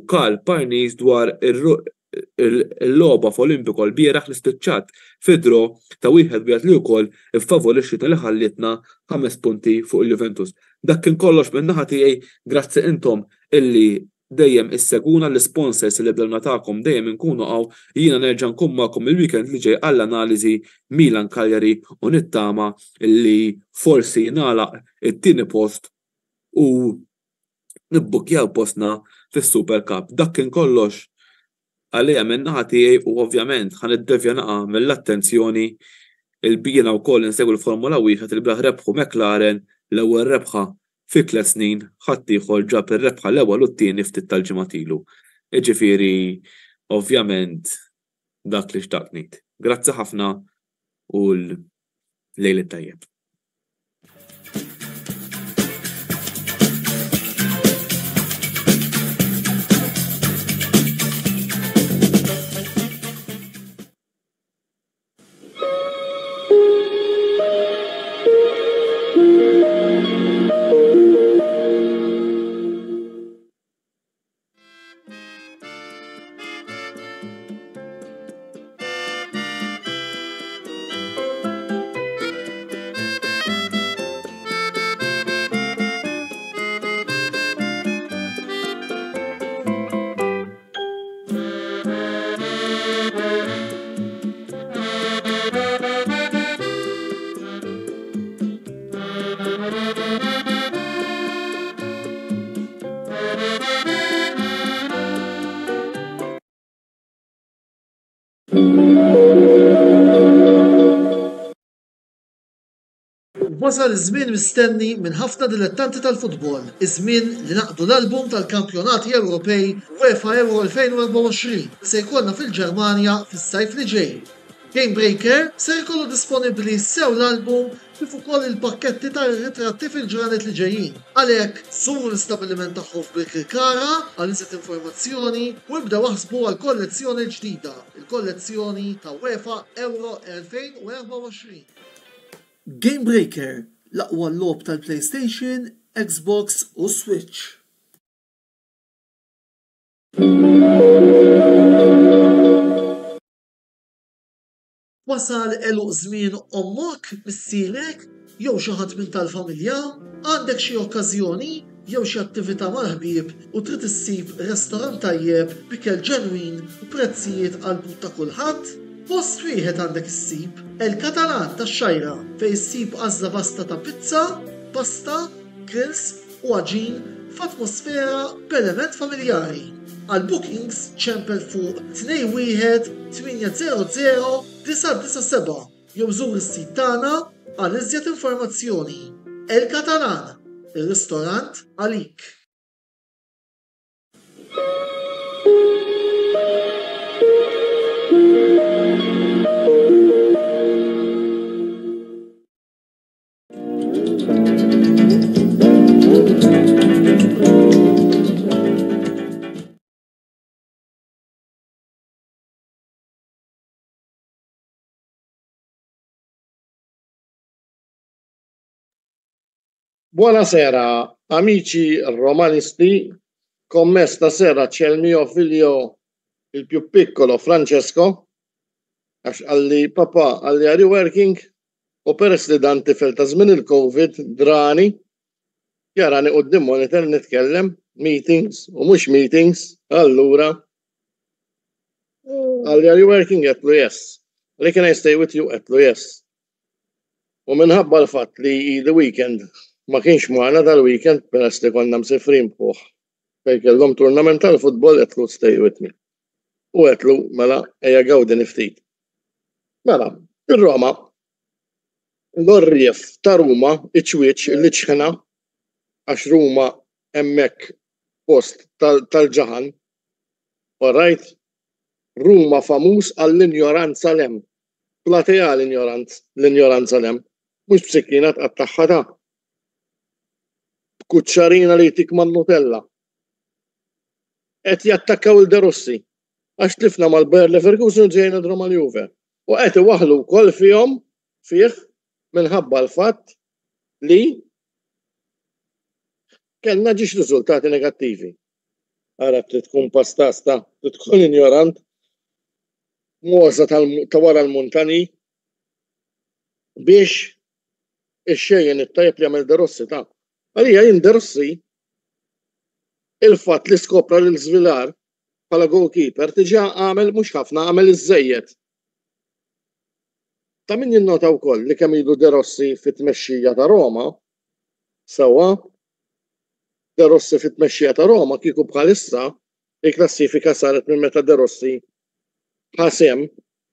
Karl Parnis dwar il-logħba f'Olimpiko l-bieraħ li spiċċat fidro ta' wieħed wieħed li wkoll iffavorixxi li ħallitna 5 punti fuq il-Juventus. Dak kien kollox minn naħa tiegħi, grazzi intom illi dejjem isseguna l-sponsors li bdewna tagħkom dejjem inkunu għaw, jiena nerġa' nkun magħkom il-weekend li ġej għall-analiżi Milan Cagliari u nittama illi forsi nagħlaq it-tieni post u nibbukjaw postna fis-Super Cup. Dak kien kollox għalija minn naħa tiegħi u ovvjament ħan iddevja naqa' mill-attenzjoni il-bina wkoll insegwu l-Formula 1 il-braħ rebħu McLaren l-ewwel rebħa fi 3 snin ħadd ieħor ġab ir-rebħa l-ewwel u t-tieni ftit tal-ġimgħat ilu. Jiġifieri ovvjament dak li xtaqt ngħid. Grazzi ħafna u l-lejl tajjeb. Wasal iż-żmien mistenni minn ħafna dilettanti tal-futbol, iż-żmien li naqdu l-album tal-Kampjonati Ewropej UEFA Euro 2024 se jkollna fil-Ġermanja fis-sajf li ġej. Game Breaker se jkollu disponibbli sew l-album kif ukoll il-pakketti tar-ritratti fil-ġranet li ġejjin. Għalhekk żuru l-istabbiliment tagħhom f'Birkirkara għal iżjed informazzjoni u ibdew waħsbu għal kollezzjoni ġdida, il-kollezzjoni ta' UEFA Euro 2024. Game Breaker, l-aqwa logħob tal-PlayStation, Xbox u Switch. Wasal eluq żmien ommok, missielek, jew xi ħadd minn tal-familja, għandek xi okkażjoni jew xi attività mal-ħbieb u trid issib restorant tajjeb b'ikel ġenwin u prezzijiet qalbut ta' kulħadd? Post wieħed għandek issib El-Katalan tax-Xajra fejn issib għażla basta ta' pizza, pasta, grills u għaġin f'atmosfera b'element familjari. Għal bookings ċempel fuq 21-800 997 jew żur is-sit tagħna għal iżjed informazzjoni. El-Katalan, ir-ristorant għalik. Buonasera, amici romanisti. Con me stasera c'è il mio figlio, il più piccolo, Francesco, għalli papa għalli għari working u peress li dan tifel ta' żmien il-Covid drani jarani qudiem monitor nitkellem meetings u mhux meetings, allura għalli għari working għetlu yes. Li can I stay with you għetlu yes. U minħabba l-fatt li the weekend ma kienx maħna dal-weekend peress li konna msifrin fuq. Fej kellhom turnament tal-futbol qedlu stay with me. U qedlu mela ejja gawdi ftit. Mela, ir-Roma l-orrief ta' Ruma iċwieċ li ċħna għax Ruma hemmhekk post tal-ġaħan. Alright? Ruma famuż għall-injoranza lem. Platija l-injoranza lem. Mhux b'sikkina tqattaħħa ta'. kuċċarina li jtik man Nutella. Qed jattakkaw il De Rossi għax tlifna mal-Bayer Leverkusen ġejna dru mal-Juve. U qed iwaħħlu wkoll fih minħabba l-fatt li kellna ġiex riżultati negattivi. Ara trid tkun pastasta, trid tkun ignorant, muża ta' wara l-muntani biex ix-xejjen it-tajjeb li jagħmel De Rossi ta' għalija jien De Rossi il-fatt li skopra lil Żvilar bħala goalkeeper diġà għamel mhux ħafna għamel iż-żejjed. Ta' min jinnota wkoll li kemm ilu De Rossi fit-tmexxija ta' Roma sewwa De Rossi fit-tmexxija ta' Roma kieku bħalissa il-klassifika saret minn meta De Rossi ħasem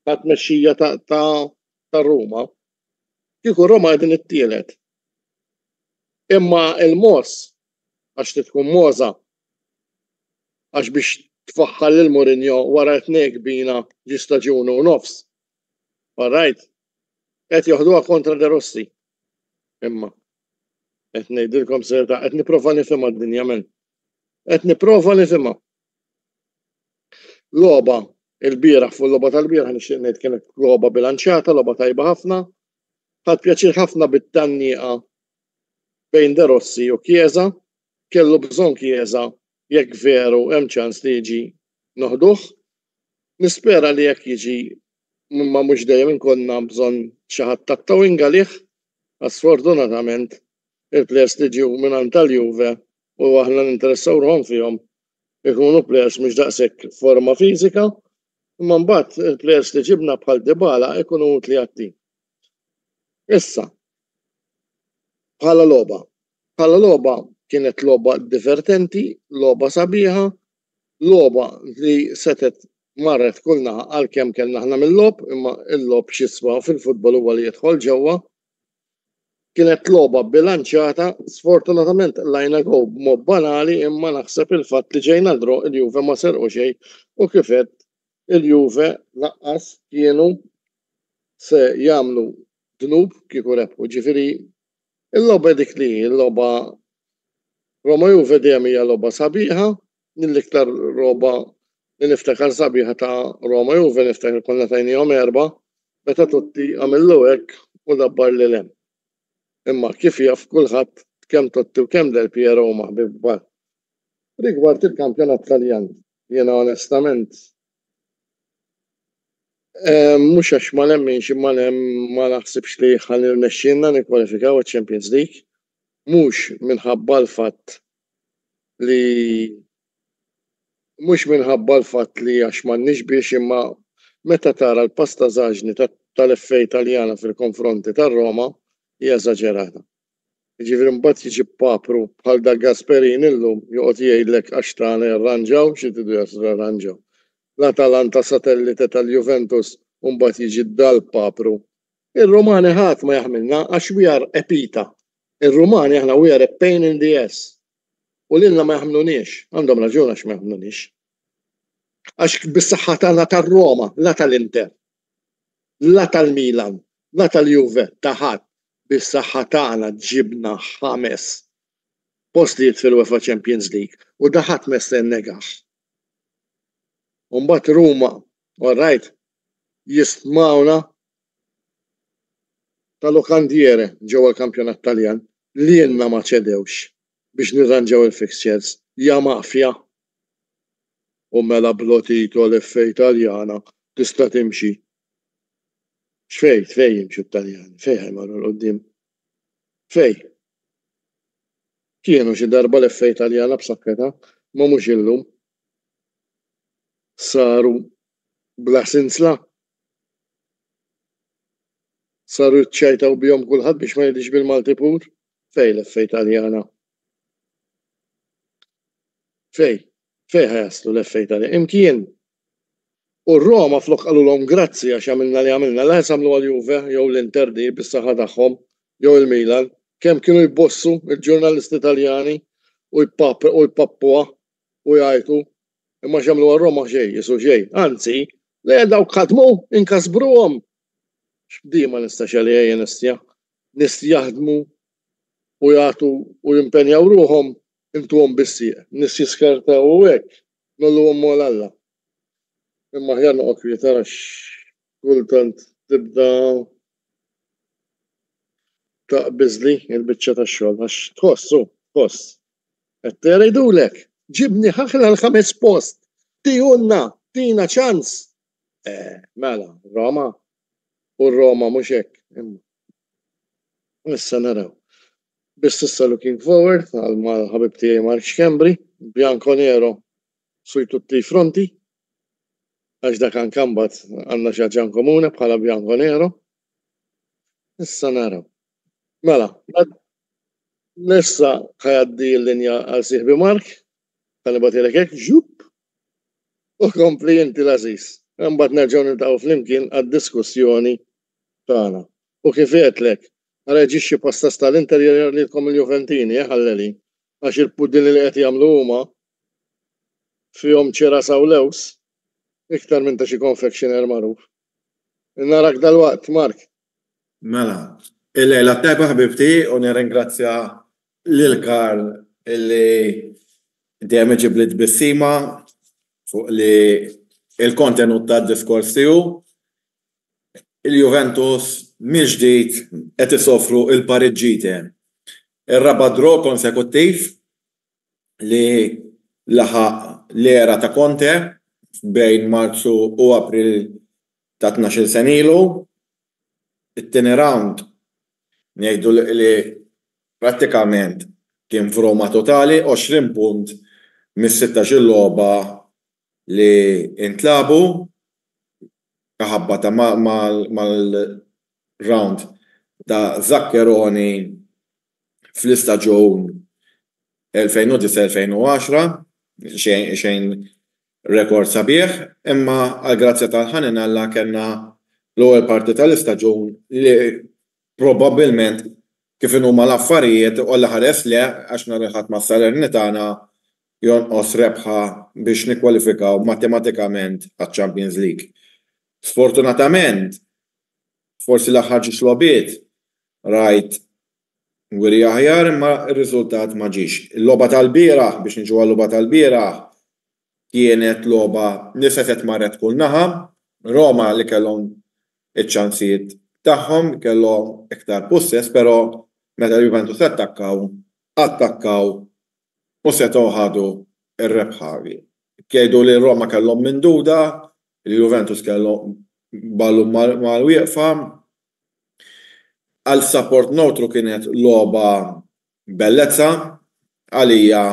għat-tmexxija ta' Roma kieku Roma qegħdin it-tielet. Imma il-mos għax tkun moża għax biex tfaħħal lil Mourinho wara tnejn kbina ġi staġun u nofs. Alright. Qed joħduha kontra De Rossi. Imma qed ngħidilkom serta qed nipprova nifhimha d-dinja men. Qed nipprova nifhimha. Logħba il-bieraħ fuq l-logħba tal-bieraħ nixtieq ngħid kienet logħba bilanċjata, logħba tajba ħafna. Ħadd pjaċir ħafna bit-tannieqa bejn De Rossi u Chiesa, kellu bżonn Chiesa jekk veru hemm ċans li jiġi noħduh. Nispera li jekk jiġi ma mhux dejjem inkonna bżonn xi ħadd tat-towing għalih, għas sfortunatament il-plejers li ġew minn tal-Juve u aħna ninteressaw ruhom fihom ikunu plejers mhux daqshekk forma fiżika, imma mbagħad il-plejers li ġibna bħal Dybala ikunu utli għatti. Issa, bħala logħba kienet logħba divertenti, logħba sabiħa, logħba li setet marret kull naħa għalkemm kellna aħna mill-logħb, imma l-logħb x'jiswa fil-futbol huwa li jidħol ġewwa. Kienet logħba bilanċjata, sfortunatament lajna gow b'mod banali imma naħseb il-fatt li ġejna dru il-Juve ma serqu xejn u kif qed il-Juve laqqas kienu se jagħmlu dnub kieku rebħu. Ġifieri il-logħba dik li l-logħba Roma Juve dejjem hija logħba sabiħa, l-iktar logħba li niftakar sabiħa ta' Roma Juve niftakar konna tajnihom 4 meta Totti għamillu hekk u dabbar lil hemm. Imma kif jaf kulħadd kemm Totti u kemm Del Piero huma ħbieb kbar. Rigward il-kampjonat Taljan, jiena onestament mhux għax ma nemminx imma ma naħsibx li ħalli rnexxielna nikkwalifikaw iċ-Champions League, mhux minħabba l-fatt li għax m'għandniex biex imma meta tara l-pastażaġni tal-effej Taljana fil-konfronti tar-Roma hija eżaġerata. Jiġifieri mbagħad jiġi papru bħal dak Gasperini llum joqgħod jgħidlek għax tagħna jarranġaw xi tridu jarranġaw. L-Atalanta satellite tal-Juventus u mbagħad jiġi dal-papru. Ir-Rumani ħadd ma jaħmilna għax we are a pita. Ir-Rumani aħna we are a pain in the ass. U lilna ma jaħmluniex, għandhom raġun għax ma jaħmluniex. Għax bis-saħħa tagħna tar-Roma, la tal-Inter, la tal-Milan, la tal-Juve, ta' ħadd bis-saħħa tagħna ġibna 5 postijiet fil-UEFA Champions League u da ħadd ma se jnegaħ. U mbagħad Ruma, all right, jistmawna tal-lokandiere ġewwa l-kampjonat Taljan li jenna ma ċedewx biex nirranġaw il-fixtures, ja mafja. U mela blotito l-effej Taljana tista' timxi. X'fej jimxu t-Taljani, fej ħajmarru l-qoddim. Fej. Kienu xi darba l-effej Taljana b'sakketa, ma mhux illum. Saru bla sinsla. Saru ċċajtaw bihom kulħadd biex ma jgħidix bil-Malti pur. Fej l-effej Taljana. Fej ħajaslu l-effej Taljana. Imkien. U Roma flok qalulhom grazzi għax għamilna li għamilna. La jsamlu għal-Juve jew l-Inter di bis-saħħa tagħhom jew il-Milan. Kemm kienu jbossu il-ġurnalisti Taljani u jpappuha u jgħidu imma x'għamlu għal-Roma xejn, jisu xejn. Anzi, li dawk ħadmu inkasbruhom. X'bdi ma nistax għalija nistja. Jaħdmu u jagħtu u jimpenjaw ruhom intuhom bissieq. Nis jiskartaw u hekk nolluhom mol Alla. Imma aħjar noqgħod kwiet għax kultant tibda taqbiżli l-biċċa tax-xogħol għax tħoss. Qed jgħidulek ġibni ħaħla l-5 post, tina ċans. Mela, Roma u Roma mhux hekk. Issa naraw. Biss issa looking forward għal ħabib tiegħi Mark Schembri, Bianconero sui tutti i fronti, għax dak ankambat għandna xi ħaġa komune bħala Bianconero. Issa naraw. Mela, nessa ħajaddi l-linja għal sieħbi Mark, ħanibatilek hekk ġup u kompli inti l-Aziz. Imbagħad nerġgħu niltaqgħu flimkien għad-diskussjoni tagħna. U kif qedtlek, reġixxi pastas tal-interjer lilkom il-Juventini ħalleli għax il-puddini li qed jagħmlu huma fihom ċera sawlews iktar minn ta' xi confectioner magħruf. Narak dal-waqt, Mark. Mela, il-lejla tajba ħbibti u nirringrazzja lil Karl illi dejjem iġib li tbissima fuq li il-kontenut tad-diskors tiegħu. Il-Juventus minn ġdid qed isofru il-pareġġite. Ir-raba' draw konsekuttiv li laħaq l-era ta' Conte bejn Marzu u April ta' 12 sen ilu. It-tieni round ngħidu li prattikament kien f'Roma totali 20 punt mis-16 logħba li intlabu ħabbata mal-round ta' Zaccheroni fl-istaġun 2009-2010 xejn rekord sabiħ, imma għal-grazzja tal-ħanin Alla kellna l-ewwel parti tal-istaġun li probabbilment kif huma l-affarijiet u l-ħares le għax narħat ma' s-salerni tagħna jonqos rebħa biex nikkwalifikaw matematikament għaċ-Champions League. Sfortunatament, forsi l-aħħar xlobiet rajt wiri aħjar imma r-riżultat ma ġiex. Il-logħba tal-bieraħ biex niġu għal-logħba tal-bieraħ kienet logħba li setet marret kull naħa, Roma li kellhom iċ-ċansijiet tagħhom, kellhom iktar possess, però meta Juventus attakkaw u setgħu ħadu r-rebħa. Kiedu li Roma kellhom minn duda, il-Juventus kellhom ballu mal-wieqfa. Għal support neutru kienet logħba bellezza għalija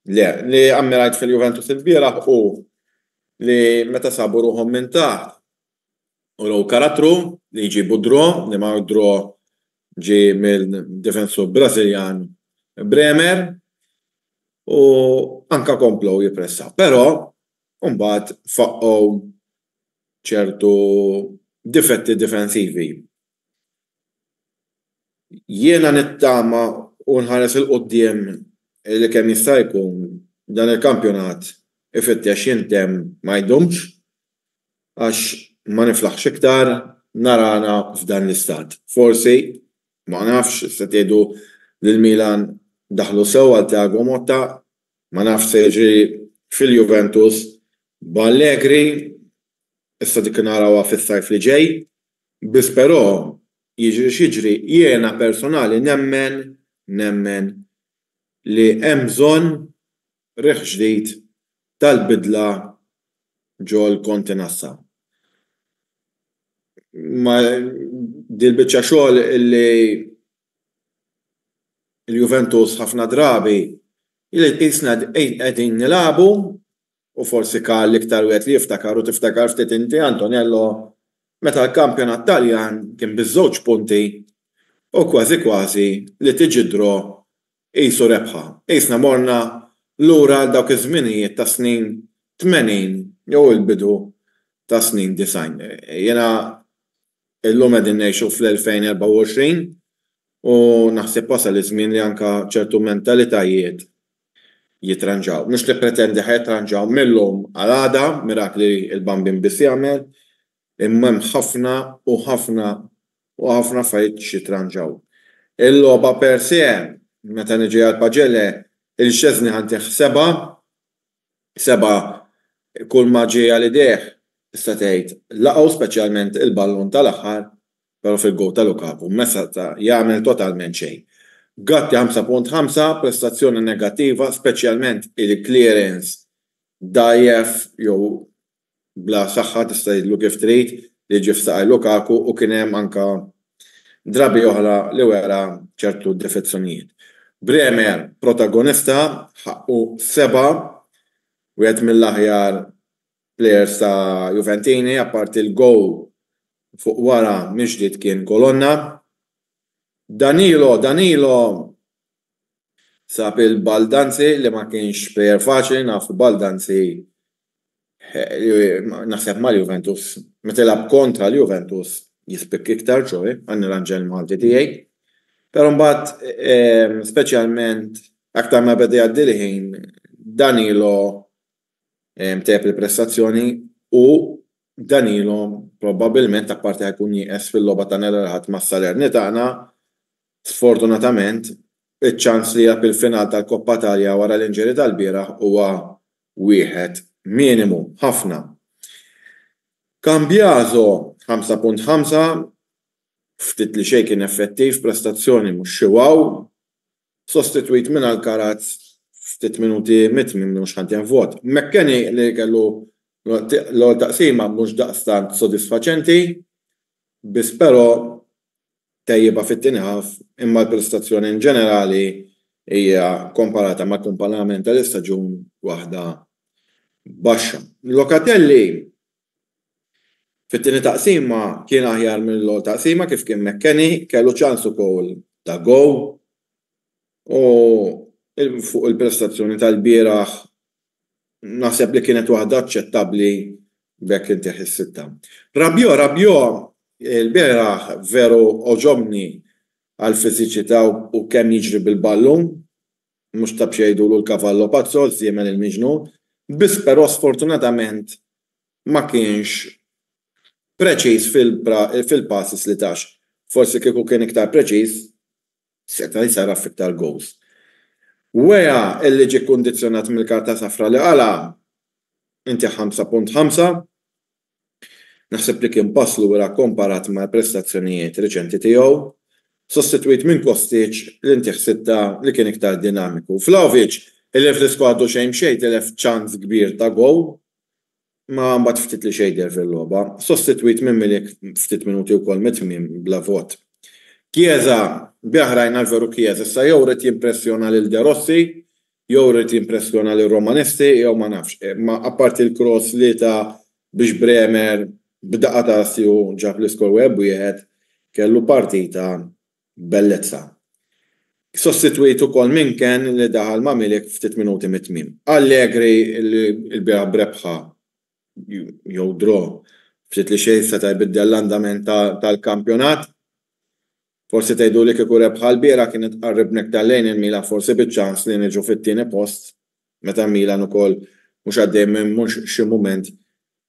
li ammirajt fil-Juventus il-bieraħ u li meta sabu ruhom minn taħt u raw karattru li jġibu draw li ma draw ġi mill-difensur Brażiljan Bremer u anka komplow jipressa. Però mbagħad faqqgħu ċertu difetti difensivi. Jiena nittama u nħares il-qudiem li kemm jista' jkun dan il-kampjonat ifittex jintem ma jdumx għax ma niflaħx iktar narana f'dan l-istat. Forsi ma nafx se tgħidu lil Milan daħlu sew għal Thiago Motta, ma nafx se jiġri fil-Juventus b'Allegri issa dik narawha fis-sajf li ġej, biss però jiġri x'jiġri jiena personali nemmen li hemm bżonn riħ ġdid tal-bidla ġol kontinassa. Ma dil-biċċa xogħol li il-Juventus ħafna drabi jisna qegħdin nilagħbu u forsi Karl iktar wieħed li jiftakar u tiftakar ftit inti Antonello meta l-kampjonat Taljan kien biż-żewġ punti u kważi li tiġi draw qisu rebħa. Qisna morna lura dawk iż-żminijiet ta' snin 80 jew il-bidu ta' snin 90. Jiena illum qegħdin ngħixu fl-2024 u naħseb wasal iż-żmien li anke ċertu mentalitajiet jitranġaw. Mhux li pretendi ħajtranġaw millum għal għada, mirakli il-Bambin biss jagħmel, imma hemm ħafna affarijiet xitranġaw. Il-logħba per se meta niġi għal Paġelle il-Szczesny ħantih 7 kull ma ġie għal idejh tista' tgħid laqgħu speċjalment il-ballun tal-aħħar però fil-gowl ta' Lukaku mesa jagħmel totalment xejn. Gatti 5.5 prestazzjoni negattiva speċjalment il-clearance dajjef jew bla saħħa tista' jidlu kif trid li ġie f'saqaj Lukaku u kien hemm anke drabi oħra li wera ċertu defezzjonijiet. Bremer protagonista ħaqqu 7 wieħed mill-aħjar players ta' Juventini apparti il-gowl fuq wara miġdiet kien kolonna. Danilo sab il-Baldanzi li ma kienx plejer faċli naf Baldanzi naħseb mal-Juventus meta ilab kontra l-Juventus jispik iktar ġoj għan l-Anġel Malti tiegħi. Però mbagħad speċjalment aktar ma beda jgħaddi ħin Danilo tep il-prestazzjoni u Danilo probabbilment apparti ħajkun nieqes fil-logħba ta' nerħat ma' Salernitana sfortunatament iċ-ċans li jab il-final tal-Koppa Italja wara l-inġeri tal-bieraħ huwa wieħed minimu ħafna. Cambiaso 5.5 ftit li xejn kien effettiv prestazzjoni mhux xi wow sostitwit minn Alcaraz ftit minuti mitmim mhux ħadd vot. McKennie li kellu l-ewwel taqsima mhux daqstant sodisfaċenti biss però tejjiba fit-tieni ħaf imma l-prestazzjoni in ġenerali hija komparata mal-kumparament tal-istaġun waħda baxxa. Locatelli fit-tieni taqsima kien aħjar mill-ewwel taqsima kif kien McKennie kellu ċans ukoll ta' gowl u fuq il-prestazzjoni tal-bieraħ naħseb li kienet waħda aċċettabbli bekk inti ħis-sitta. Rabiot il-bieraħ veru oġobni għal fiżiċità u kemm jiġri bil-ballun mhux tab xejdu l-kavallo pazzo żiemel il-miġnun biss però sfortunatament ma kienx preċiż fil-passes li tax. Forsi kieku kien iktar preċiż seta' jsara fiktar goals. Wea illi ġie kundizzjonat mill-karta safra li qala inti 5.5 naħseb li kien pass lura komparat ma' prestazzjonijiet reċenti tiegħu sostitwit minn Kostic li inti ħsitta li kien iktar dinamiku. Vlahovic illi fl-iskwaddu xejn telef ċans kbir ta' gowl ma mbagħad ftit li xejder fil-logħba. Sostitwit minn Milik ftit minuti wkoll mitmiem bla vot. Chiesa biaħrajn Alvaro Chiesa issa jew rid jimpressjona lil De Rossi, jew rid jimpressjona lil Romanisti, jew ma nafx. Ma apparti il-cross li ta' biex Bremer b'daqqa tasju ġab l-iskor web wieħed kellu partita bellezza. Sostitwit ukoll minn kien li daħal ma' Milik ftit minuti mitmiem. Allegri il-biegħ brebħa jew draw ftit li xejn seta' jbiddel l-andament tal-kampjonat. Forsi tgħidu li kieku rebħa l-biera kienet qarribnek tal-lejn il-Milan forsi biċ-ċans li niġu fit-tieni post meta Milan ukoll mhux għaddej minn mhux xi mument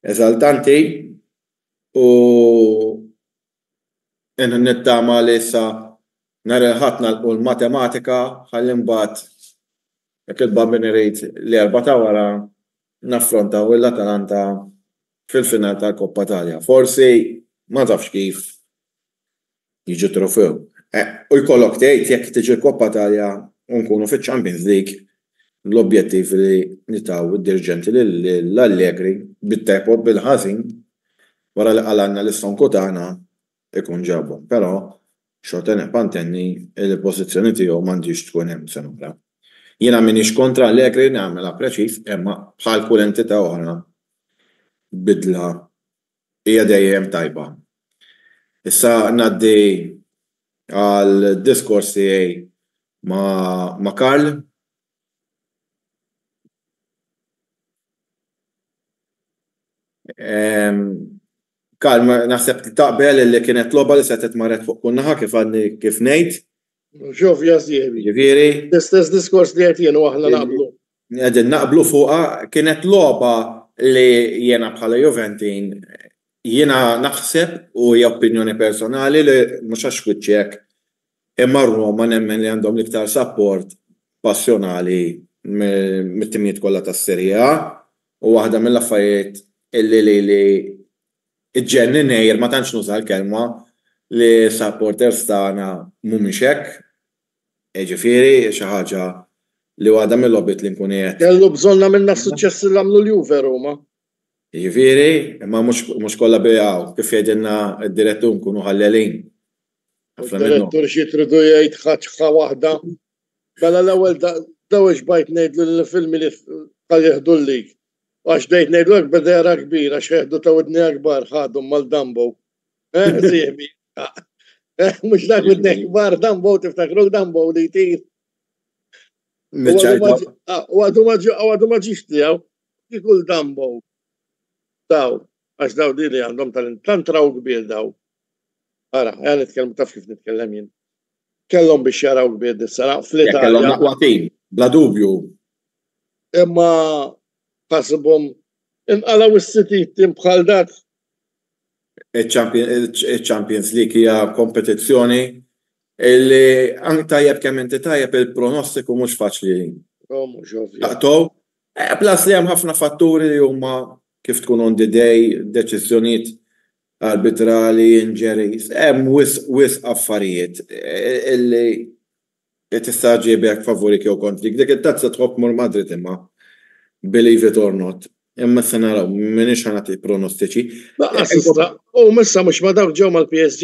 eżaltanti u nittama li issa nhar il-ħadd nagħlqu l-matematika ħalli mbagħad jekk il-Bambini irid l-erba' ta' wara naffrontaw l-Atalanta fil-final tal-Koppa Italja. Forsi ma tafx kif jiġi trofew. U jkollok tgħid jekk tiġi l-Koppa Italja u nkunu fiċ-Champions League l-objettiv li nitaw id-dirġenti l-Allegri bit-tepod bil-ħażin wara li qalanna l-istonku tagħna ikun ġabhom. Però xorta pantenni il-pożizzjoni tiegħu m'għandix tkun hemm se nura. Jiena m'iniex kontra Allegri nagħmilha preċiż imma bħal kull entità oħra bidla hija dejjem tajba. Issa ngħaddi għal diskors tiegħi ma' Karl. Karl, naħseb taqbel li kienet logħba li setet marret fuq kunnaħa kif ngħid. Xuf jasiebi. Ġifieri. L-istess diskors li qed jien aħna naqblu. Qegħdin naqblu fuqha kienet logħba li jiena bħala Juventin jiena naħseb u hija opinjoni personali li mhux għax wiċċek Imma Roma nemmen li għandhom l-iktar support passjonali mit-timijiet kollha tas-Serje A u waħda mill-affarijiet li iġġenninejr ma tantx nuża l-kelma li supporters tagħna mhumiex hekk. Ġifieri xi ħaġa li waħda mill-lobbiet li nkun qed. Kellu bżonna minna suċċess li għamlu l-Juve Roma. Ġifieri, imma mhux kollha bijaw kif jgħidilna d-direttur nkunu ħallelin. Direttur xi tridu jgħid ħaġa waħda. Mela l-ewwel dawiex bajt ngħidlu l-filmi li qal jieħdu l-lig. Għax dejt ngħidlu hekk b'dera kbira għax jeħdu ta' widni akbar ħadhom mal-Dambo. Sieħbi. Mhux dak widni kbar Dambo tiftakru Dambo li jtir. Għadu ma ġiex tiegħu kikul Dambo. Daw, għax daw di li għandhom tant raw kbir daw. Ara, għan nitkellmu taf kif nitkellem jien. Kellhom biex jaraw kbir dis-sena fl-Italja. Kellhom naqwa tim, bla dubju. Imma ħasibhom inqalaw is-City tim bħal dak. Il-Champions League hija kompetizzjoni illi anke tajjeb kemm inti tajjeb il-pronostiku mhux faċli. Mhux ovvju. Taqtow, plus li hemm ħafna fatturi li huma kif tkun on the day, deċiżjonijiet arbitrali, injuries, hemm wis affarijiet illi tista' ġiebek favorik jew kontrik. Dik it-tazza tħobb mur Madrid imma believe it or not. Imma se naraw m'iniex ħanati pronostiċi. U missa mhux ma dawk ġew mal-PSG?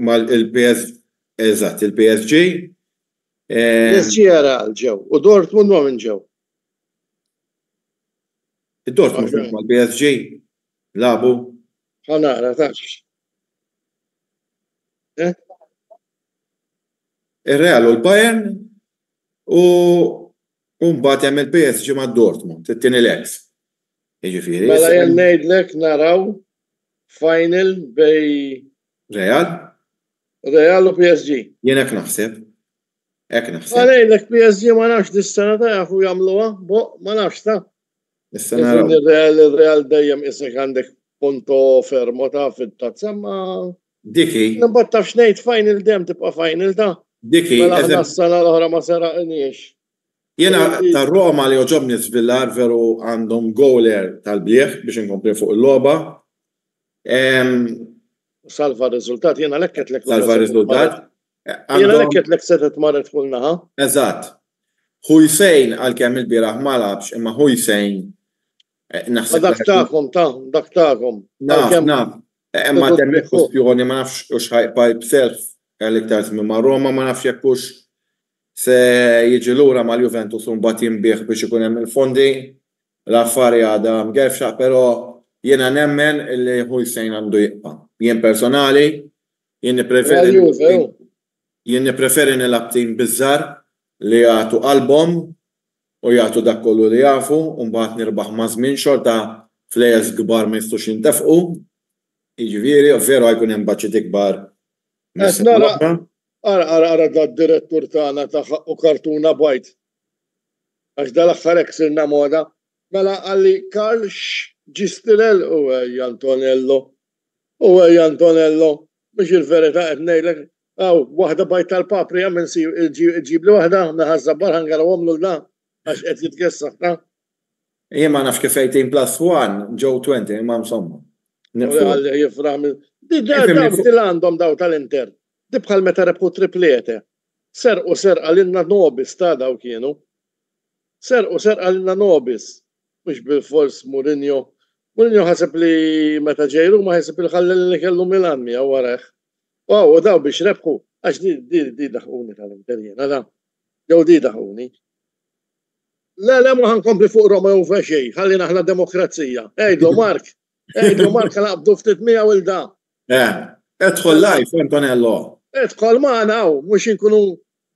Mal-PSG, eżatt, il-PSG. PSG era ġew u Dortmund ma minn ġew. Id-Dortmund mal-PSG labu. Ħanara tax. Ir-Real u l-Bayern u mbagħad hemm il-PSG mad-Dortmund, it-tieni l-ex. Jiġifieri. Mela jien ngħidlek naraw final bej Real u PSG. Jien hekk naħseb. Għalejlek PSG ma nafx dis-sena ta' jafu jagħmluha, ma nafx ta'. Issa naraw. Il-Real dejjem isek għandek punto fermo ta' fit-tazza ma. Diki. Nibgħat taf x'ngħid final dem tibqa' final ta'. Diki. Mela ħna s-sena l-oħra ma seraqniex. Jiena ta' Roma li oġobni Svillar veru għandhom goaler tal-blieħ biex inkompli fuq il-logħba. Salva r-riżultat, jiena lekket lek. Salva r-riżultat. Jiena lekket lek setet marret kulna, ha? Eżatt. Hujsejn għal-kemm il-bieraħ ma labx, imma Hujsejn naħseb. Dak tagħhom. Naf. Imma temmek kwestjoni ma nafx u xħajpa b'self l-iktar minn Roma ma nafx jekk hux se jiġi lura mal-Juventus u mbagħad jinbih biex ikun hemm il-fondi l-affari għadha mgerfxa, però jiena nemmen li Hujsejn għandu jibqa'. Jien personali jien nippreferi nilab tim biżżar li jagħtu qalbhom u jagħtu dak kollu li jafu u mbagħad nirbaħ ma' żmien xorta flejes kbar ma jistgħux jintefqu. Jiġifieri veru jkun hemm baġġit ikbar. Ara da d-direttur tagħna ta' u kartuna bajt. Għax dal-aħħar hekk sirna moda. Mela għalli Karl Gistilel u Antonello. Biex il-verità qed ngħidlek waħda bajt tal-papri għamil ġib li waħda naħazzabbar ħangarawhom lul da għax qed jitgessaħ ta'. Jien ma nafx kif 18+1 ġew 20 imma insomma. Għalli jifraħ Di għandhom daw tal-Inter. Di bħal meta rebħu triplete. Ser għalinna nobis ta' daw kienu. Ser għalinna nobis. Mux bil-fors Mourinho. Mourinho ħaseb li meta ġejru ma ħaseb il-ħallel li kellu Milan mi għawareħ. U daw biex rebħu. Għax di daħuni tal-Inter jena da. Jow di daħuni. Le ma ħankompli fuq Roma u feċej. Ħalli naħna demokrazija. Ejdlu Mark għal-abdu ftit mija u l-da. Edħol lajf, Antonello. Edħol maħna, mux inkunu,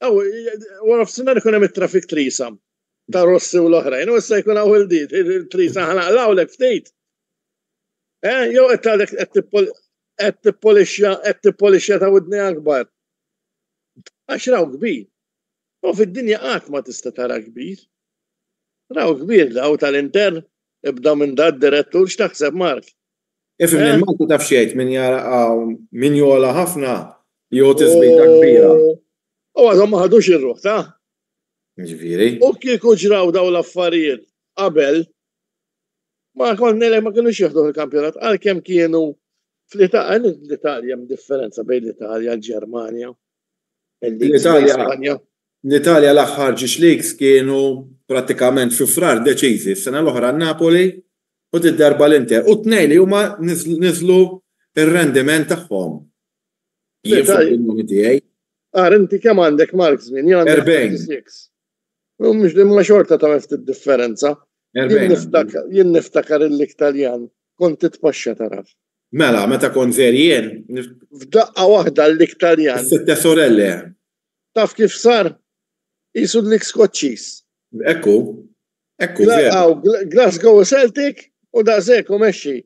u għafsinar ikun hemm it-trafik trisam ta' Rossi u l-oħrajn, u issa jkun għaw il-dit, il-trisam ħanaqlaw l-ek ftit. Jow għed t-polixja ta' udni akbar. Għax raw kbir. U fid-dinja qatt ma tista' tara kbir. Raw kbir daw tal-Inter, ibda minn da d-direttur x'taħseb Mark. Ifim il-Malti taf xejt min jola ħafna jew tisbita kbira. U għadhom ma ħadux ir-ruħ, ta'? Ġifieri. U kieku ġraw daw l-affarijiet qabel, ma kienux jieħdu il-kampjonat, għalkemm kienu l-Italja hemm differenza bejn l-Italja l-Ġermanja. L-Italja l-aħħar ġiex leagues kienu prattikament fi frar deċiżi. Sena l-oħra Napoli u darba l-Inter. U tnejn li huma niżlu ir-rendiment tagħhom. Inti kemm għandek Mark żmien? Jien għandek 46. Mhux dimma xorta ta' ftit differenza. Jien niftakar l-Italjan kont titpaxxa taraf. Mela, meta kont żerjien. F'daqqa waħda l-Italjan. Sitta sorelle. Taf kif sar? Isu l-Skoċċis. Ekku. Glasgow Celtic u daqshekk u mexxi.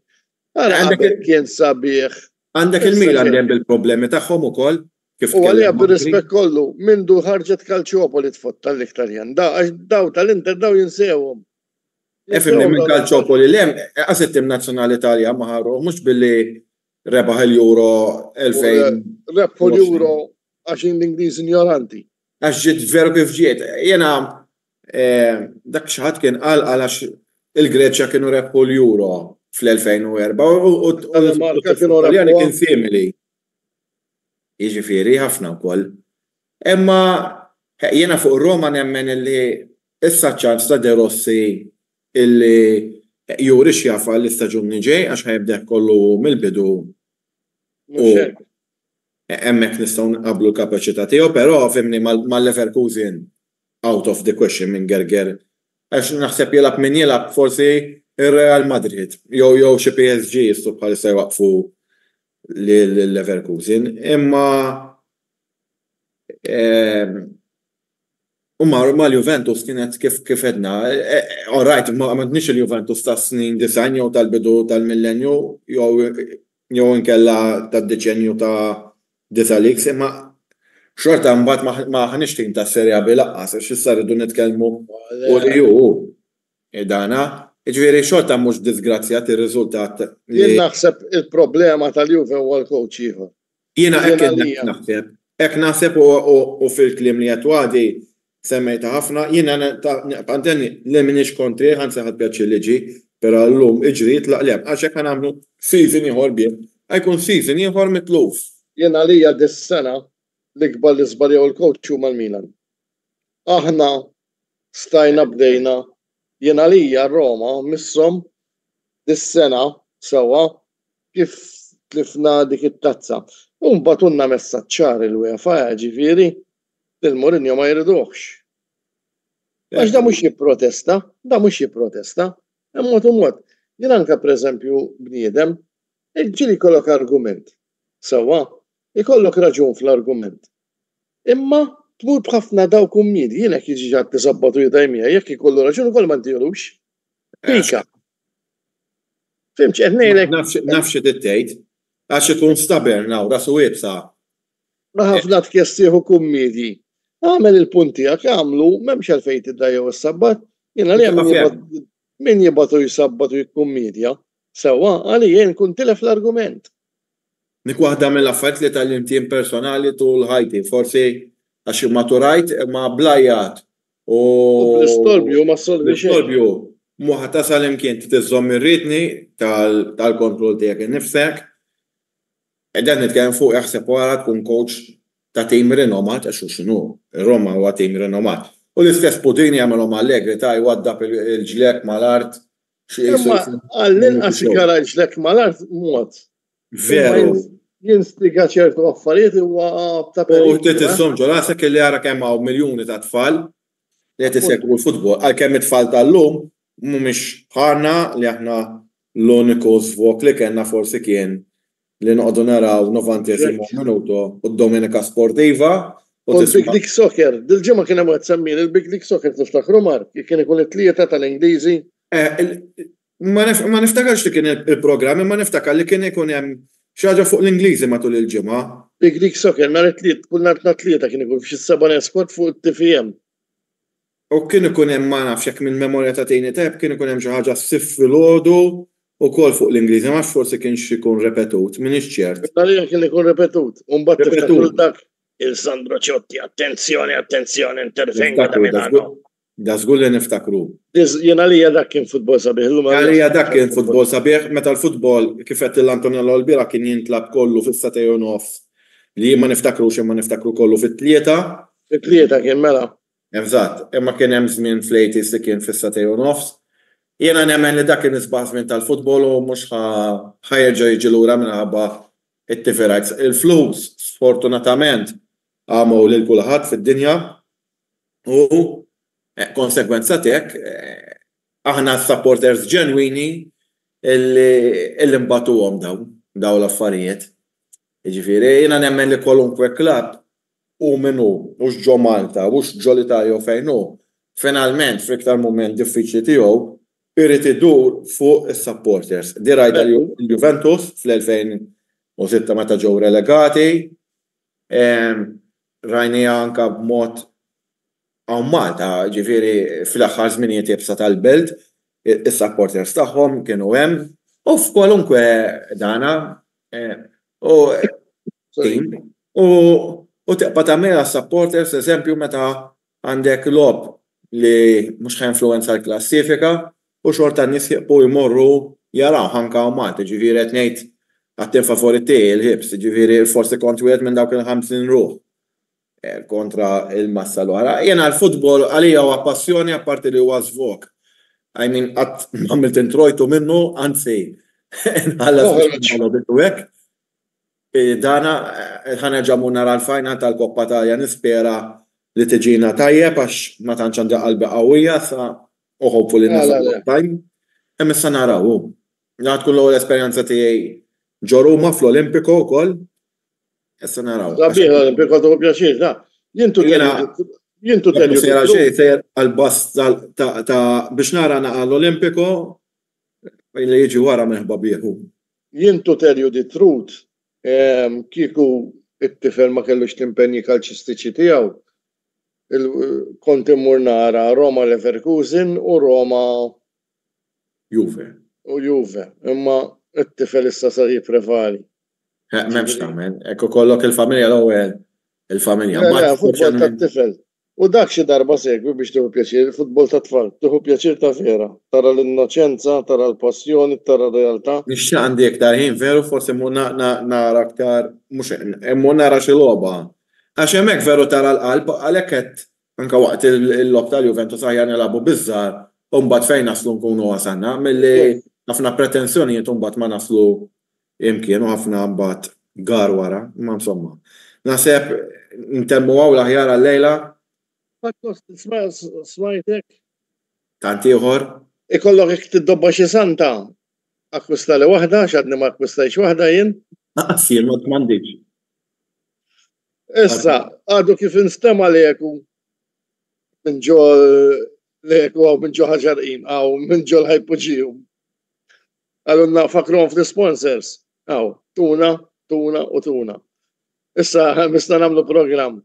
Kien sabiħ. Għandek il-Milan hemm bil-problemi tagħhom ukoll. U għalija bir-rispett kollu, mindu ħarġet Calciopoli tfott tal-Italjan. Daw tal-Inter daw jinsewhom. Efimni minn Calciopoli li hemm qas it-tim nazzjonali Italja ma ħarru mhux billi rebaħ il-Euro 2000. Rebħu l-Euro għax l-Ingliż ignoranti. Għax ġiet veru kif ġiet. Jena dak xi ħadd kien qal għax il-Greċja kienu rebħu l-Euro fl-2004 u l-Italjani kien simili. Jiġifieri ħafna wkoll. Imma jiena fuq Roma nemmen illi issa ċans ta' De Rossi illi juri x'jafa l-istaġun ġej għax ħajbda kollu mill-bidu. U hemmhekk nistgħu nqablu l-kapaċità tiegħu, però fimni mal-Leverkusen out of the question minn Gerger. Għax naħseb jilab min jilab forsi ir-Real Madrid jew xi PSG jistgħu bħalissa jwaqfu l-Leverkusen, imma ma l-Juventus kienet kif edna, alright, ma m'għandniex il-Juventus ta' snin design jew tal-bidu tal-millenju jew inkella tad-deċenju ta' Disalix, imma xorta mbagħad ma ħanix tim ta' Serja B laqqas għax issa rridu nitkellmu u li hu dana. Ġifieri xorta mhux disgrazzjat ir-riżultat. Jien naħseb il-problema tal-Juve huwa l-coach ieħor. Jiena hekk naħseb. Hekk naħseb u fil-kliem li qed wadi semmejta ħafna, jiena għandenni li m'iniex kontri ħanseħħad pjaċir li ġi, però llum iġrid laqleb għax hekk nagħmlu season ieħor bih. Ħajkun season ieħor mitluf. Jiena għalija dis-sena l-ikbar li żbaljew il-coach huma l-Milan. Aħna stajna bdejna jiena għalija Roma misshom dis-sena sewwa kif tlifna dik it-tazza. U mbagħad unna messaġġ ċar il-UEFA ġifieri il-Mourinho ma jridux. Għax da mhux jipprotesta, hemm mod u mod. Jien anke pereżempju bniedem, ġieli jkollok argument. Sewwa, ikollok raġun fl-argument. Imma tmur b'ħafna dawk ummidi, jien hekk jiġi ġad tiżabbatu jidajmija, jekk ikollu raġun ukoll ma ntihulux. Pika. Fimx qed ngħidlek. Nafx tittejt, għax ikun staberna u rasu wiebsa. Ma ħafna tkjestieħu kummidi. Għamel il-punti għak għamlu, memx għalfejn tiddajjew is-sabbat, jiena li min jibatu jisabbatu jikkummidja. Sewwa, għali jien kun tilef l-argument. Nik waħda mill-affarijiet li tal-imtien personali tul ħajti, forsi għax maturajt ma blajjat. U l-istorbju ma solvi xejn. L-istorbju muħa tasal imkien titiżżomm ir-ritni tal-kontroll tiegħek innifsek. Dan nitkellem fuq jaħseb wara tkun coach ta' tim rinomat, għax x'inhu, Roma huwa tim rinomat. U l-istess Pudini jagħmelhom Allegri ta' jwaddab il-ġlek mal-art. Għall-inqas ikara l-ġlek mal-art mod. Veru. Jinstiga ċertu affarijiet huwa ta' U titissom ġo rasek li jara kemm hawn miljuni ta' tfal li qed isegwu l-futbol. Għalkemm it-tfal tal-lum mhumiex ħarna li aħna l-uniku żvok li kellna forsi kien li noqogħdu naraw 90 minuto u d-Domenika Sportiva. U l-Big League Soccer, dil-ġimgħa kien hemm qed semmien il-Big League Soccer tiftakru Mark, kien ikun it-tlieta tal-Ingliżi. Ma niftakarx li kien il-programm, ma niftakar li kien ikun hemm xi ħaġa fuq l-Ingliżi matul il-ġimgħa. Big League Soccer nhar it-tliet, kull nhar tlieta kien ikun fis-7 squad fuq it-TFM. U kien ikun hemm ma nafx hekk mill-memorja ta' tejni tajb kien ikun hemm xi ħaġa ssif filgħodu ukoll fuq l-Ingliżi ma forsi kienx ikun repetut, minix ċert. Għalija kien ikun repetut. Umbat Repetut. tiftakru dak il-Sandro Ciotti, attenzjoni, intervenga da Milano. Da żgur li niftakru. Jien għalija dak kien futbol sabiħ. Għalija dak kien futbol sabiħ, meta l-futbol kif qed l-Antonello Olbira kien jintlab kollu fis-satej u nofs. Li ma niftakrux imma niftakru kollu fit-tlieta. Fit-tlieta kien mela. Eżatt, imma kien hemm żmien fl-80s li kien fis-satej u nofs. Jiena nemmen li dak kien isbaħ żmien tal-futbol u mhux ħajerġa' jiġi lura minħabba it-TV rights. Il-flus sfortunatament għamu lil kulħadd fid-dinja u konsekwenza tek aħna supporters ġenwini illi mbagħtuhom daw l-affarijiet. Jiġifieri jiena nemmen li kwalunkwe klabb u minnu u ġo Malta u ġo l-Italja fejn hu finalment f'iktar mument diffiċli tiegħu irid idur fuq is-supporters. Dirajt il-Juventus fl-2006 meta ġew relegati, rajnija anka b'mod għaw Malta, ġifieri fl-aħħar żminijiet jibsa tal-belt, is-supporters tagħhom kienu hemm u f'kwalunkwe dana u teqpa' tagħmilha supporters eżempju meta għandek lob li mhux ħinfluwenza l-klassifika u xorta n-nies jieqbu jmorru jaraw ħanka u Malta, ġifieri qed ngħid għat-tim favoriti il-ħibs, ġifieri forsi kont wieħed minn dawk il-50 ruħ kontra il-massa l-wara. Jena l-futbol għalija huwa passjoni apparti li huwa żvok. I mean, għat għamilt introjtu minnu, anzi, dana ħanerġamu nara l-fajna tal-Koppa Talja nispera li tiġina tajjeb għax ma tantx għandha qalbi qawwija sa uħobfu li nasa tajm. Hemm issa naraw. Nagħad tkun l-ewwel esperjenza tiegħi ġo Ruma fl-Olimpiku wkoll. Issa naraw. Sabiħ l-Olimpiku tu pjaċir, da. Jintu telju. Sejra xej, sejr għal-bas biex nara l-Olimpiku li jiġi wara meħba bieħu. Jintu telju di trut kiku it-tifel ma kellux timpenji kalċistiċi tiegħu. Kont immur nara Roma Leverkusen u Roma Juve. U Juve, imma it-tifel issa sar jipprefari. Memx tamen, ekku kollok il-familja l-ewwel, il-familja. Futbol ta' tifel. U dak xi darba segwi biex tuħu pjaċir, futbol ta' tfal, tuħu pjaċir ta' vera. Tara l-innoċenza, tara l-passjoni, tara l-realtà. Nixtieq għandi iktar ħin veru forsi mu nara aktar, mhux mu nara xi logħba. Għax hemmhekk veru tara l-qalb għalhekk qed anke waqt il-lob tal-Juventus aħjar nilagħbu biżżar u mbagħad fejn naslu nkunu wasalna milli ħafna pretensjonijiet u mbagħad ma naslu imkien u ħafna mbagħad gar wara, ma insomma. Naħseb ntemmu għaw l-aħjar għal-lejla. Smajtek. Tant ieħor. Ikollok jekk tiddobba xi santa. Akkwista li waħda, x'għadni ma akkwistajx waħda jien. Naqsir ma t'mandiġ. Issa, għadu kif instema li jeku minn ġo li jeku għaw minn ġo ħaġarqin, għaw minn ġo l-ħajpuġiju. Għallunna fakrom fl-sponsors. Għaw, tuna u tuna. Issa, misna namlu program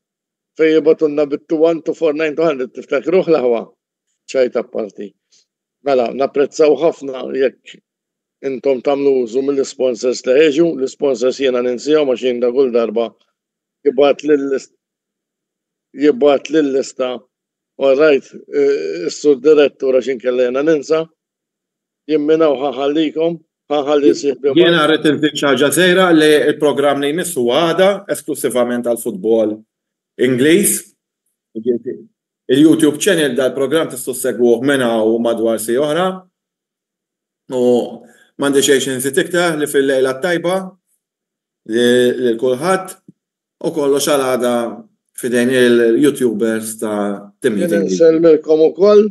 fej jibatunna bit-2 249 tiftakruħ laħwa ċajta parti. Mela, napprezzaw ħafna jekk intom tamlu użu mill-sponsors li ħeġu, l-sponsors jena ninsijom għax jinda kull darba jibat lill-lista u rajt s-sur direttur għax inkella jena ninsa jimminaw ħaħallikom Jena rrit il-dik ċaġa zejra li il-program li jmissu għada esklusivament għal-futbol Ingliż. Il-YouTube channel dal-program tistu segwuh minna u madwar si oħra. U mandi xejn nżid iktar li fil-lejla tajba li kulħadd u kollox għal għada fidejn il-YouTubers ta' Timmy. Nselmilkom ukoll.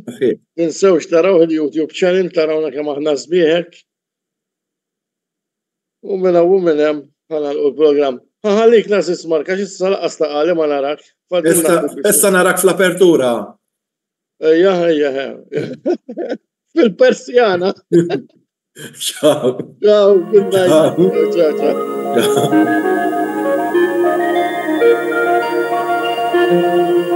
Tinsewx taraw il-YouTube channel tarawna kemm aħna sbieħek. U minna hemm ħana l-program. Ħallik nas ismar, kax issa laqas ta' għali ma narak. Issa narak fl-apertura. Ejja. Fil-Persjana. Ciao. Ciao, good night. Ciao.